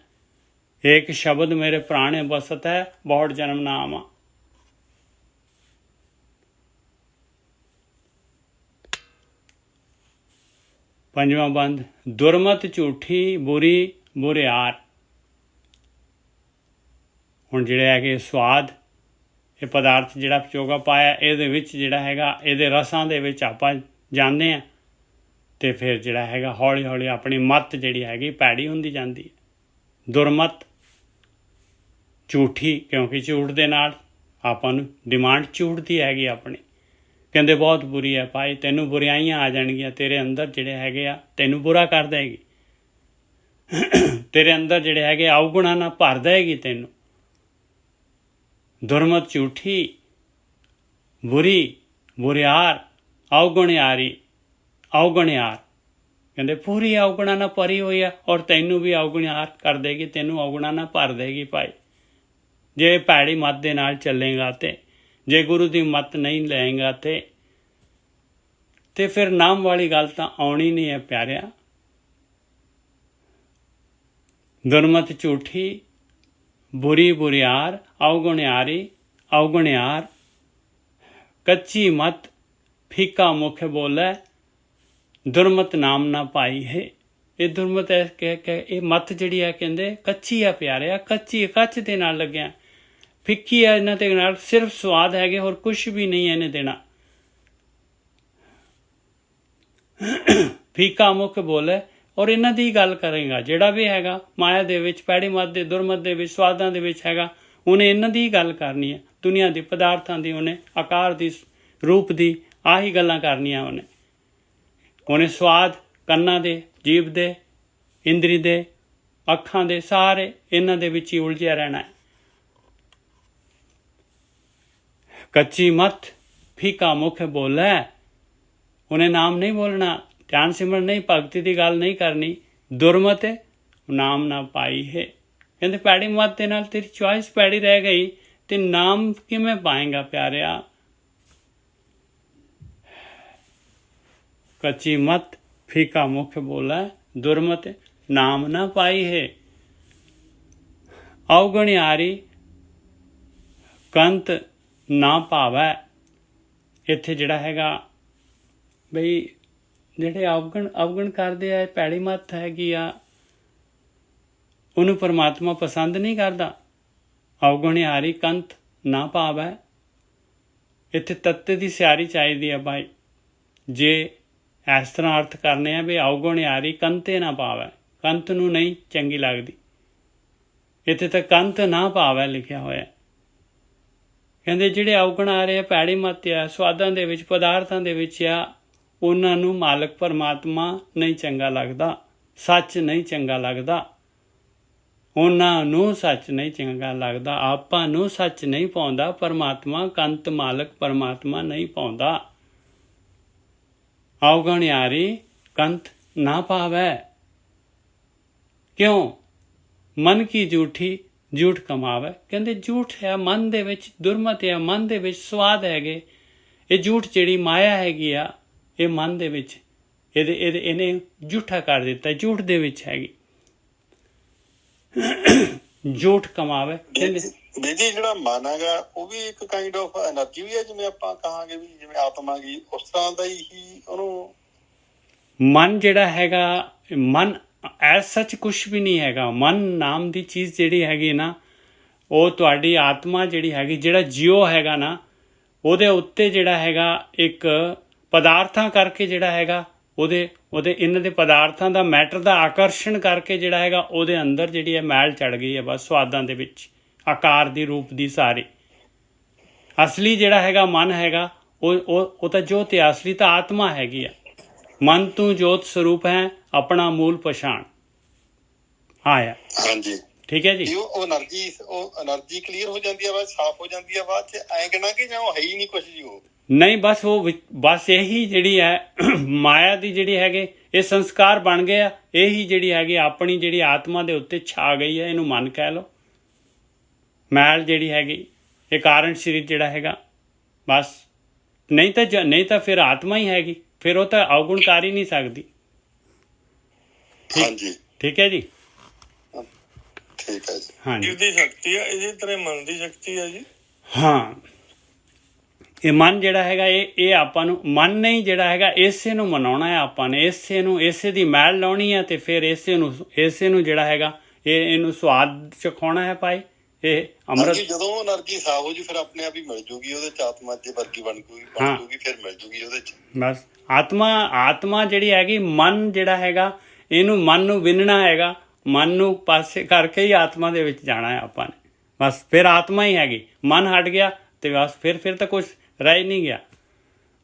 ਇੱਕ ਸ਼ਬਦ ਮੇਰੇ ਪ੍ਰਾਣੇ ਬਸਤ ਹੈ, ਬਹੁਤ ਜਨਮ ਨਾਮ ਆ। ਪੰਜਵਾਂ ਬੰਦ, ਦੁਰਮਤ ਝੂਠੀ ਬੁਰੀ ਬੁਰਿਆਰ। ਹੁਣ ਜਿਹੜੇ ਹੈਗੇ ਸਵਾਦ, ਇਹ ਪਦਾਰਥ ਜਿਹੜਾ ਚੋਗਾ ਪਾਇਆ, ਇਹਦੇ ਵਿੱਚ ਜਿਹੜਾ ਹੈਗਾ, ਇਹਦੇ ਰਸਾਂ ਦੇ ਵਿੱਚ ਆਪਾਂ ਜਾਂਦੇ ਹਾਂ, ਅਤੇ ਫਿਰ ਜਿਹੜਾ ਹੈਗਾ ਹੌਲੀ ਹੌਲੀ ਆਪਣੀ ਮੱਤ ਜਿਹੜੀ ਹੈਗੀ ਭੈੜੀ ਹੁੰਦੀ ਜਾਂਦੀ ਹੈ। ਦੁਰਮਤ ਝੂਠੀ, ਕਿਉਂਕਿ ਝੂਠ ਦੇ ਨਾਲ ਆਪਾਂ ਨੂੰ ਡਿਮਾਂਡ ਝੂਠ ਦੀ ਹੈਗੀ ਆਪਣੀ। ਕਹਿੰਦੇ ਬਹੁਤ ਬੁਰੀ ਹੈ ਭਾਈ, ਤੈਨੂੰ ਬੁਰਾਈਆਂ ਆ ਜਾਣਗੀਆਂ ਤੇਰੇ ਅੰਦਰ, ਜਿਹੜੇ ਹੈਗੇ ਆ ਤੈਨੂੰ ਬੁਰਾ ਕਰ ਦੇਗੀ। ਤੇਰੇ ਅੰਦਰ ਜਿਹੜੇ ਹੈਗੇ ਅਵਗੁਣਾਂ ਨਾਲ ਭਰ ਦੇਗੀ ਤੈਨੂੰ। ਦੁਰਮਤ ਝੂਠੀ ਬੁਰੀ ਬੁਰਿਆਰ ਅਵਗੁਣਿਆਰੀ। ਅਵਗੁਣਿਆਰ ਕਹਿੰਦੇ ਪੂਰੀ ਅਵਗੁਣਾਂ ਨਾਲ ਭਰੀ ਹੋਈ ਆ, ਔਰ ਤੈਨੂੰ ਵੀ ਅਵਗੁਣਿਆਰ ਕਰ ਦੇਗੀ, ਤੈਨੂੰ ਅਵਗੁਣਾਂ ਨਾਲ ਭਰ ਦੇਗੀ ਭਾਈ, ਜੇ ਭੈੜੀ ਮੱਤ ਦੇ ਨਾਲ ਚੱਲੇਗਾ। ਤੇ ਜੇ ਗੁਰੂ ਦੀ ਮੱਤ ਨਹੀਂ ਲਏਗਾ ਤੇ ਫਿਰ ਨਾਮ ਵਾਲੀ ਗੱਲ ਤਾਂ ਆਉਣੀ ਨਹੀਂ ਹੈ ਪਿਆਰਿਆ। ਦੁਰਮਤ ਝੂਠੀ ਬੁਰੀ ਬੁਰਿਆਰ ਅਵਗੁਣਿਆਰੀ ਅਵਗੁਣਿਆਰ। ਕੱਚੀ ਮਤ ਫੀਕਾ ਮੁਖ ਬੋਲੇ, ਦੁਰਮਤ ਨਾਮ ਨਾ ਪਾਈ ਹੈ। ਇਹ ਦੁਰਮਤ ਹੈ ਕਿ ਇਹ ਮਤ ਜਿਹੜੀ ਹੈ ਕਹਿੰਦੇ ਕੱਚੀ ਆ ਪਿਆਰਿਆ, ਕੱਚੀ ਕੱਚ ਦੇ ਨਾਲ ਲੱਗਿਆ, ਫਿੱਕੀ ਹੈ। ਇਹਨਾਂ ਦੇ ਨਾਲ ਸਿਰਫ ਸਵਾਦ ਹੈਗੇ, ਹੋਰ ਕੁਛ ਵੀ ਨਹੀਂ ਇਹਨੇ ਦੇਣਾ। ਫੀਕਾ ਮੁਖ ਬੋਲੇ, ਔਰ ਇਹਨਾਂ ਦੀ ਗੱਲ ਕਰੇਗਾ ਜਿਹੜਾ ਵੀ ਹੈਗਾ ਮਾਇਆ ਦੇ ਵਿੱਚ, ਪੈੜੀ ਮੱਤ ਦੇ, ਦੁਰਮਤ ਦੇ ਵਿੱਚ, ਸਵਾਦਾਂ ਦੇ ਵਿੱਚ ਹੈਗਾ, ਉਹਨੇ ਇਹਨਾਂ ਦੀ ਗੱਲ ਕਰਨੀ ਹੈ। ਦੁਨੀਆ ਦੇ ਪਦਾਰਥਾਂ ਦੀ, ਉਹਨੇ ਆਕਾਰ ਦੀ, ਰੂਪ ਦੀ, ਆਹੀ ਗੱਲਾਂ ਕਰਨੀਆਂ ਉਹਨੇ ਸਵਾਦ ਕੰਨਾਂ ਦੇ, ਜੀਭ ਦੇ, ਇੰਦਰੀ ਦੇ, ਅੱਖਾਂ ਦੇ, ਸਾਰੇ ਇਹਨਾਂ ਦੇ ਵਿੱਚ ਹੀ ਉਲਝਿਆ ਰਹਿਣਾ ਹੈ। ਕੱਚੀ ਮੱਤ ਫੀਕਾ ਮੁਖ ਬੋਲੇ, ਉਹਨੇ ਨਾਮ ਨਹੀਂ ਬੋਲਣਾ, ਧਿਆਨ ਸਿਮਰਨ ਨਹੀਂ, ਭਗਤੀ ਦੀ ਗੱਲ ਨਹੀਂ ਕਰਨੀ। ਦੁਰਮਤ ਨਾਮ ਨਾ ਪਾਈ ਹੈ। ਕਹਿੰਦੇ ਪੈੜੀ ਮੱਤ ਦੇ ਨਾਲ ਤੇਰੀ ਚੋਇਸ ਪੈੜੀ ਰਹਿ ਗਈ, ਤੇ ਨਾਮ ਕਿਵੇਂ ਪਾਏਗਾ ਪਿਆਰਿਆ। ਕੱਚੀ ਮੱਤ ਫੀਕਾ ਮੁਖ ਬੋਲੇ, ਦੁਰਮਤ ਨਾਮ ਨਾ ਪਾਈ ਹੈ। ਅਵਗੁਣਿਆਰੀ ਕੰਤ ਨਾ ਭਾਵੈ। ਇੱਥੇ ਜਿਹੜਾ ਹੈਗਾ ਬਈ ਜਿਹੜੇ ਅਵਗੁਣ ਕਰਦੇ ਆ, ਭੈੜੀ ਮੱਤ ਹੈਗੀ ਆ, ਉਹਨੂੰ ਪਰਮਾਤਮਾ ਪਸੰਦ ਨਹੀਂ ਕਰਦਾ। ਅਵਗੁਣਿਆਰੀ ਕੰਤ ਨਾ ਭਾਵੈ। ਇੱਥੇ ਤੱਤੇ ਦੀ ਸਿਆਰੀ ਚਾਹੀਦੀ ਆ ਭਾਈ, ਜੇ ਇਸ ਤਰ੍ਹਾਂ ਅਰਥ ਕਰਨੇ ਆ ਵੀ ਅਵਗੁਣਿਆਰੀ ਕੰਤੇ ਨਾ ਭਾਵੈ, ਕੰਤ ਨੂੰ ਨਹੀਂ ਚੰਗੀ ਲੱਗਦੀ। ਇੱਥੇ ਤਾਂ ਕੰਤ ਨਾ ਭਾਵੈ ਲਿਖਿਆ ਹੋਇਆ। ਕਹਿੰਦੇ ਜਿਹੜੇ ਅਵਗੁਣ ਆ ਰਹੇ ਆ, ਭੈੜੀ ਮੱਤ ਆ, ਸਵਾਦਾਂ ਦੇ ਵਿੱਚ, ਪਦਾਰਥਾਂ ਦੇ ਵਿੱਚ ਆ, ਉਹਨਾਂ ਨੂੰ ਮਾਲਕ ਪਰਮਾਤਮਾ ਨਹੀਂ ਚੰਗਾ ਲੱਗਦਾ, ਸੱਚ ਨਹੀਂ ਚੰਗਾ ਲੱਗਦਾ। ਉਹਨਾਂ ਨੂੰ ਸੱਚ ਨਹੀਂ ਚੰਗਾ ਲੱਗਦਾ, ਆਪਾਂ ਨੂੰ ਸੱਚ ਨਹੀਂ ਪਾਉਂਦਾ ਪਰਮਾਤਮਾ। ਕੰਤ ਮਾਲਕ ਪਰਮਾਤਮਾ ਨਹੀਂ ਪਾਉਂਦਾ। ਅਵਗੁਣਿਆਰੀ ਕੰਤ ਨਾ ਪਾਵੈ। ਕਿਉਂ? ਮਨ ਕੀ ਝੂਠੀ ਝੂਠ ਕਮਾਵੇ। ਕਹਿੰਦੇ ਝੂਠ ਹੈ ਮਨ ਦੇ ਵਿੱਚ, ਦੁਰਮਤ ਹੈ ਮਨ ਦੇ ਵਿੱਚ, ਸਵਾਦ ਹੈਗੇ। ਇਹ ਝੂਠ ਜਿਹੜੀ ਮਾਇਆ ਹੈਗੀ ਆ, ਇਹ ਮਨ ਦੇ ਵਿੱਚ ਇਹਨੇ ਝੂਠਾ ਕਰ ਦਿੱਤਾ, ਝੂਠ ਦੇ ਵਿੱਚ ਹੈਗੀ, ਝੂਠ ਕਮਾਵੇ। ਬੇਦੀ ਜਿਹੜਾ ਮਨ ਹੈਗਾ ਉਹ ਵੀ ਇੱਕ ਕਾਈਂਡ ਆਫ એનર્ਜੀ ਵੀ ਹੈ, ਜਿਵੇਂ ਆਪਾਂ ਕਹਾਂਗੇ ਵੀ ਜਿਵੇਂ ਆਤਮਾ ਗਈ, ਉਸ ਤਰ੍ਹਾਂ ਦਾ ਹੀ ਉਹਨੂੰ। ਮਨ ਜਿਹੜਾ ਹੈਗਾ, ਮਨ ਐਸ ਸੱਚ ਕੁਛ ਵੀ ਨਹੀਂ ਹੈਗਾ। ਮਨ ਨਾਮ ਦੀ ਚੀਜ਼ ਜਿਹੜੀ ਹੈਗੀ ਨਾ, ਉਹ ਤੁਹਾਡੀ ਆਤਮਾ ਜਿਹੜੀ ਹੈਗੀ, ਜਿਹੜਾ ਜੀਓ ਹੈਗਾ ਨਾ, ਉਹਦੇ ਉੱਤੇ ਜਿਹੜਾ ਹੈਗਾ ਇੱਕ ਪਦਾਰਥਾਂ ਕਰਕੇ ਜਿਹੜਾ ਹੈਗਾ, ਉਹਦੇ ਇਹਨਾਂ ਦੇ ਪਦਾਰਥਾਂ ਦਾ, ਮੈਟਰ ਦਾ ਆਕਰਸ਼ਣ ਕਰਕੇ ਜਿਹੜਾ ਹੈਗਾ, ਉਹਦੇ ਅੰਦਰ ਜਿਹੜੀ ਹੈ ਮੈਲ ਚੜ ਗਈ ਹੈ ਬਸ, ਸਵਾਦਾਂ ਦੇ ਵਿੱਚ, ਆਕਾਰ ਦੀ ਰੂਪ ਦੀ ਸਾਰੇ। ਅਸਲੀ ਜਿਹੜਾ ਹੈਗਾ ਮਨ ਹੈਗਾ ਉਹ ਤਾਂ ਜੋਤ ਹੈ, ਅਸਲੀ ਤਾਂ ਆਤਮਾ ਹੈਗੀ ਆ। ਮਨ ਤੂੰ ਜੋਤ ਸਰੂਪ ਹੈ, ਆਪਣਾ ਮੂਲ ਪਛਾਣ ਆਇਆ। ਹਾਂਜੀ ਠੀਕ ਹੈ ਜੀ। ਉਹ એનર્ਜੀ ਕਲੀਅਰ ਹੋ ਜਾਂਦੀ ਆ, ਬਾਅਦ ਸਾਫ਼ ਹੋ ਜਾਂਦੀ ਆ, ਬਾਅਦ ਚ ਐਂ ਕਹਿਣਾ ਕਿ ਜਾਂ ਉਹ ਹੈ ਹੀ ਨਹੀਂ ਕੁਛ ਜੀ। ਉਹ ਨਹੀਂ, ਬਸ ਇਹੀ ਜਿਹੜੀ ਹੈ ਮਾਇਆ ਦੀ ਜਿਹੜੀ ਹੈਗੇ ਇਹ ਸੰਸਕਾਰ ਬਣ ਗਏ ਆ। ਇਹੀ ਜਿਹੜੀ ਹੈਗੀ ਆਪਣੀ ਜਿਹੜੀ ਆਤਮਾ ਦੇ ਉੱਤੇ ਛਾ ਗਈ ਹੈ, ਇਹਨੂੰ ਮਨ ਕਹਿ ਲਓ। ਮੈਲ ਜਿਹੜੀ ਹੈਗੀ ਇਹ ਕਾਰਨ ਸਰੀਰ ਜਿਹੜਾ ਹੈਗਾ, ਬਸ ਨਹੀਂ ਤਾਂ ਫਿਰ ਆਤਮਾ ਹੀ ਹੈਗੀ, ਫਿਰ ਉਹ ਤਾਂ ਅਵਗੁਣ ਕਰ ਹੀ ਨਹੀਂ ਸਕਦੀ। ਹਾਂਜੀ ਠੀਕ ਹੈ ਜੀ। ਠੀਕ ਹੈ ਜੀ। ਹਾਂਜੀ, ਇਹਦੀ ਸ਼ਕਤੀ ਆ, ਇਹਦੀ ਤਰ੍ਹਾਂ ਮਨ ਦੀ ਸ਼ਕਤੀ ਆ ਜੀ। ਹਾਂ, ਇਹ ਮਨ ਜਿਹੜਾ ਹੈਗਾ ਇਹ ਆਪਾਂ ਨੂੰ ਮਨ ਨਹੀਂ ਜਿਹੜਾ ਹੈਗਾ ਇਸੇ ਨੂੰ ਮਨਾਉਣਾ ਹੈ ਆਪਾਂ ਨੇ, ਇਸੇ ਦੀ ਮੈਲ ਲਾਉਣੀ ਹੈ ਤੇ ਫਿਰ ਇਸੇ ਨੂੰ ਜਿਹੜਾ ਹੈਗਾ ਇਹਨੂੰ ਸਵਾਦ ਚਖਾਉਣਾ ਹੈ ਭਾਈ। ਇਹ ਅੰਮ੍ਰਿਤ ਜਦੋਂ એનર્ਜੀ ਸਾਫ਼ ਹੋ ਜੂ ਫਿਰ ਆਪਣੇ ਆਪ ਹੀ ਮਿਲ ਜੂਗੀ ਉਹਦੇ ਚ, ਆਤਮਾ ਦੇ ਵਰਗੀ ਬਣ ਜੂਗੀ ਫਿਰ ਮਿਲ ਜੂਗੀ ਉਹਦੇ ਚ। ਬਸ ਆਤਮਾ ਜਿਹੜੀ ਹੈਗੀ, ਮਨ ਜਿਹੜਾ ਹੈਗਾ ਮਨ ਨੂੰ ਵਿੰਨਣਾ ਹੈਗਾ, ਮਨ ਨੂੰ ਪਾਸੇ ਕਰਕੇ ਹੀ ਆਤਮਾ ਦੇ ਵਿੱਚ ਜਾਣਾ ਹੈ ਆਪਾਂ ਨੇ। ਬਸ ਫਿਰ ਆਤਮਾ ਹੀ ਹੈਗੀ। ਮਨ ਹਟ ਗਿਆ ਤੇ ਬਸ ਫਿਰ ਤਾਂ ਕੁਛ ਰਹਿ ਨਹੀਂ ਗਿਆ।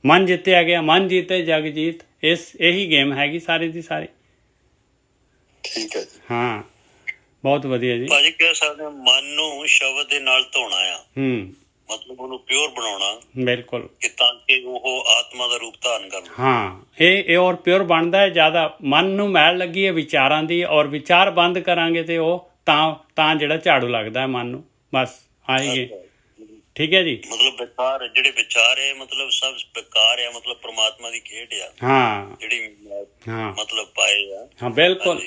ਮਨ ਜਿੱਤਿਆ ਗਿਆ, ਮਨ ਜੀਤੇ ਜਗ ਜੀਤ। ਇਹੀ ਗੇਮ ਹੈਗੀ ਸਾਰੀ ਦੀ ਸਾਰੀ। ਠੀਕ ਹੈ ਜੀ। ਹਾਂ, ਬਹੁਤ ਵਧੀਆ ਜੀ। ਭਾਜੀ ਕਹਿ ਸਕਦੇ ਮਨ ਨੂੰ ਸ਼ਬਦ ਦੇ ਨਾਲ ਧੋਣਾ ਆ, ਮਤਲਬ ਉਹਨੂੰ ਪਿਓਰ ਬਣਾਉਣਾ। ਬਿਲਕੁਲ, ਕਿ ਤਾਂ ਕਿ ਉਹ ਆਤਮਾ ਦਾ ਰੂਪ ਧਾਰਨ ਕਰਨ। ਹਾਂ, ਇਹ ਔਰ ਪਿਓਰ ਬਣਦਾ ਹੈ ਜ਼ਿਆਦਾ। ਮਨ ਨੂੰ ਮੈਲ ਲੱਗੀ ਹੈ ਵਿਚਾਰਾਂ ਦੀ, ਔਰ ਵਿਚਾਰ ਬੰਦ ਕਰਾਂਗੇ ਤੇ ਉਹ ਤਾਂ ਜਿਹੜਾ ਝਾੜੂ ਲੱਗਦਾ ਹੈ ਮਨ ਨੂੰ। ਬਸ ਆਹੀ। ਠੀਕ ਹੈ ਜੀ। ਮਤਲਬ ਜਿਹੜੇ ਵਿਚਾਰ ਹੈ ਮਤਲਬ ਸਭ ਬੇਕਾਰ ਆ, ਮਤਲਬ ਪ੍ਰਮਾਤਮਾ ਦੀ ਖੇਡ ਆ। ਹਾਂ, ਜਿਹੜੀ ਹਾਂ, ਮਤਲਬ ਪਾਏ ਆ। ਹਾਂ, ਬਿਲਕੁਲ।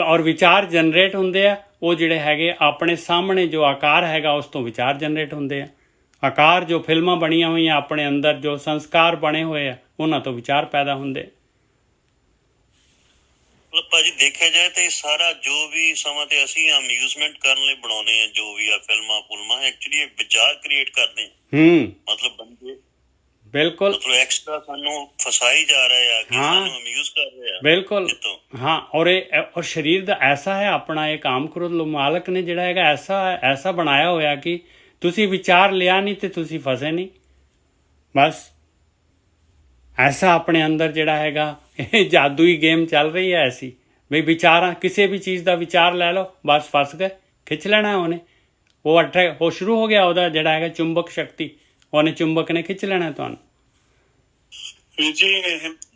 ਔਰ ਵਿਚਾਰ ਜਨਰੇਟ ਹੁੰਦੇ ਆ, ਉਹ ਜਿਹੜੇ ਹੈਗੇ ਆਪਣੇ ਸਾਹਮਣੇ ਜੋ ਆਕਾਰ ਹੈਗਾ ਉਸ ਤੋਂ ਵਿਚਾਰ ਜਨਰੇਟ ਹੁੰਦੇ ਆ। ਆਕਾਰ ਜੋ ਫਿਲਮਾਂ ਬਣੀਆਂ ਹੋਈਆਂ ਆਪਣੇ ਅੰਦਰ, ਜੋ ਸੰਸਕਾਰ ਬਣੇ ਹੋਏ ਆ, ਉਹਨਾਂ ਤੋਂ ਵਿਚਾਰ ਪੈਦਾ ਹੁੰਦੇ। ਮਤਲਬ ਭਾਜੀ ਦੇਖਿਆ ਜਾਏ ਤਾਂ ਇਹ ਸਾਰਾ ਜੋ ਵੀ ਸਮਾਂ ਤੇ ਅਸੀਂ ਅਮਿਊਜ਼ਮੈਂਟ ਕਰਨ ਲਈ ਬਣਾਉਂਦੇ ਆ, ਜੋ ਵੀ ਆ ਫਿਲਮਾਂ ਐਕਚੁਅਲੀ ਇਹ ਵਿਚਾਰ ਕ੍ਰੀਏਟ ਕਰਦੇ ਮਤਲਬ ਬੰਦੇ। ਬਿਲਕੁਲ, ਮਤਲਬ ਐਕਸਟਰਾ ਸਾਨੂੰ ਫਸਾਈ ਜਾ ਰਹੇ ਆ ਕਿ ਸਾਨੂੰ ਅਮਿਊਜ਼ ਕਰ ਰਹੇ ਆ। ਬਿਲਕੁਲ, ਹਾਂ। ਔਰ ਸਰੀਰ ਦਾ ਐਸਾ ਹੈ ਆਪਣਾ, ਇਹ ਕਾਮ ਕ੍ਰੋਧ ਲੋਭ ਮਾਲਕ ਨੇ ਜਿਹੜਾ ਹੈਗਾ ਐਸਾ ਬਣਾਇਆ ਹੋਇਆ ਕਿ ਤੁਸੀਂ ਵਿਚਾਰ ਲਿਆ ਨਹੀਂ ਤੇ ਤੁਸੀਂ ਫਸੇ ਨਹੀਂ। ਬਸ ਐਸਾ ਆਪਣੇ ਅੰਦਰ ਜਿਹੜਾ ਹੈਗਾ ਇਹ ਜਾਦੂਈ ਗੇਮ ਚੱਲ ਰਹੀ ਹੈ ਐਸੀ ਵੀ ਵਿਚਾਰਾਂ, ਕਿਸੇ ਵੀ ਚੀਜ਼ ਦਾ ਵਿਚਾਰ ਲੈ ਲਓ, ਬਸ ਫਸ ਗਏ। ਖਿੱਚ ਲੈਣਾ ਉਹਨੇ, ਉਹ ਸ਼ੁਰੂ ਹੋ ਗਿਆ ਉਹਦਾ ਜਿਹੜਾ ਹੈਗਾ ਚੁੰਬਕ ਸ਼ਕਤੀ, ਉਹਨੇ ਚੁੰਬਕ ਨੇ ਖਿੱਚ ਲੈਣਾ ਤੁਹਾਨੂੰ। ਵੀਰ ਜੀ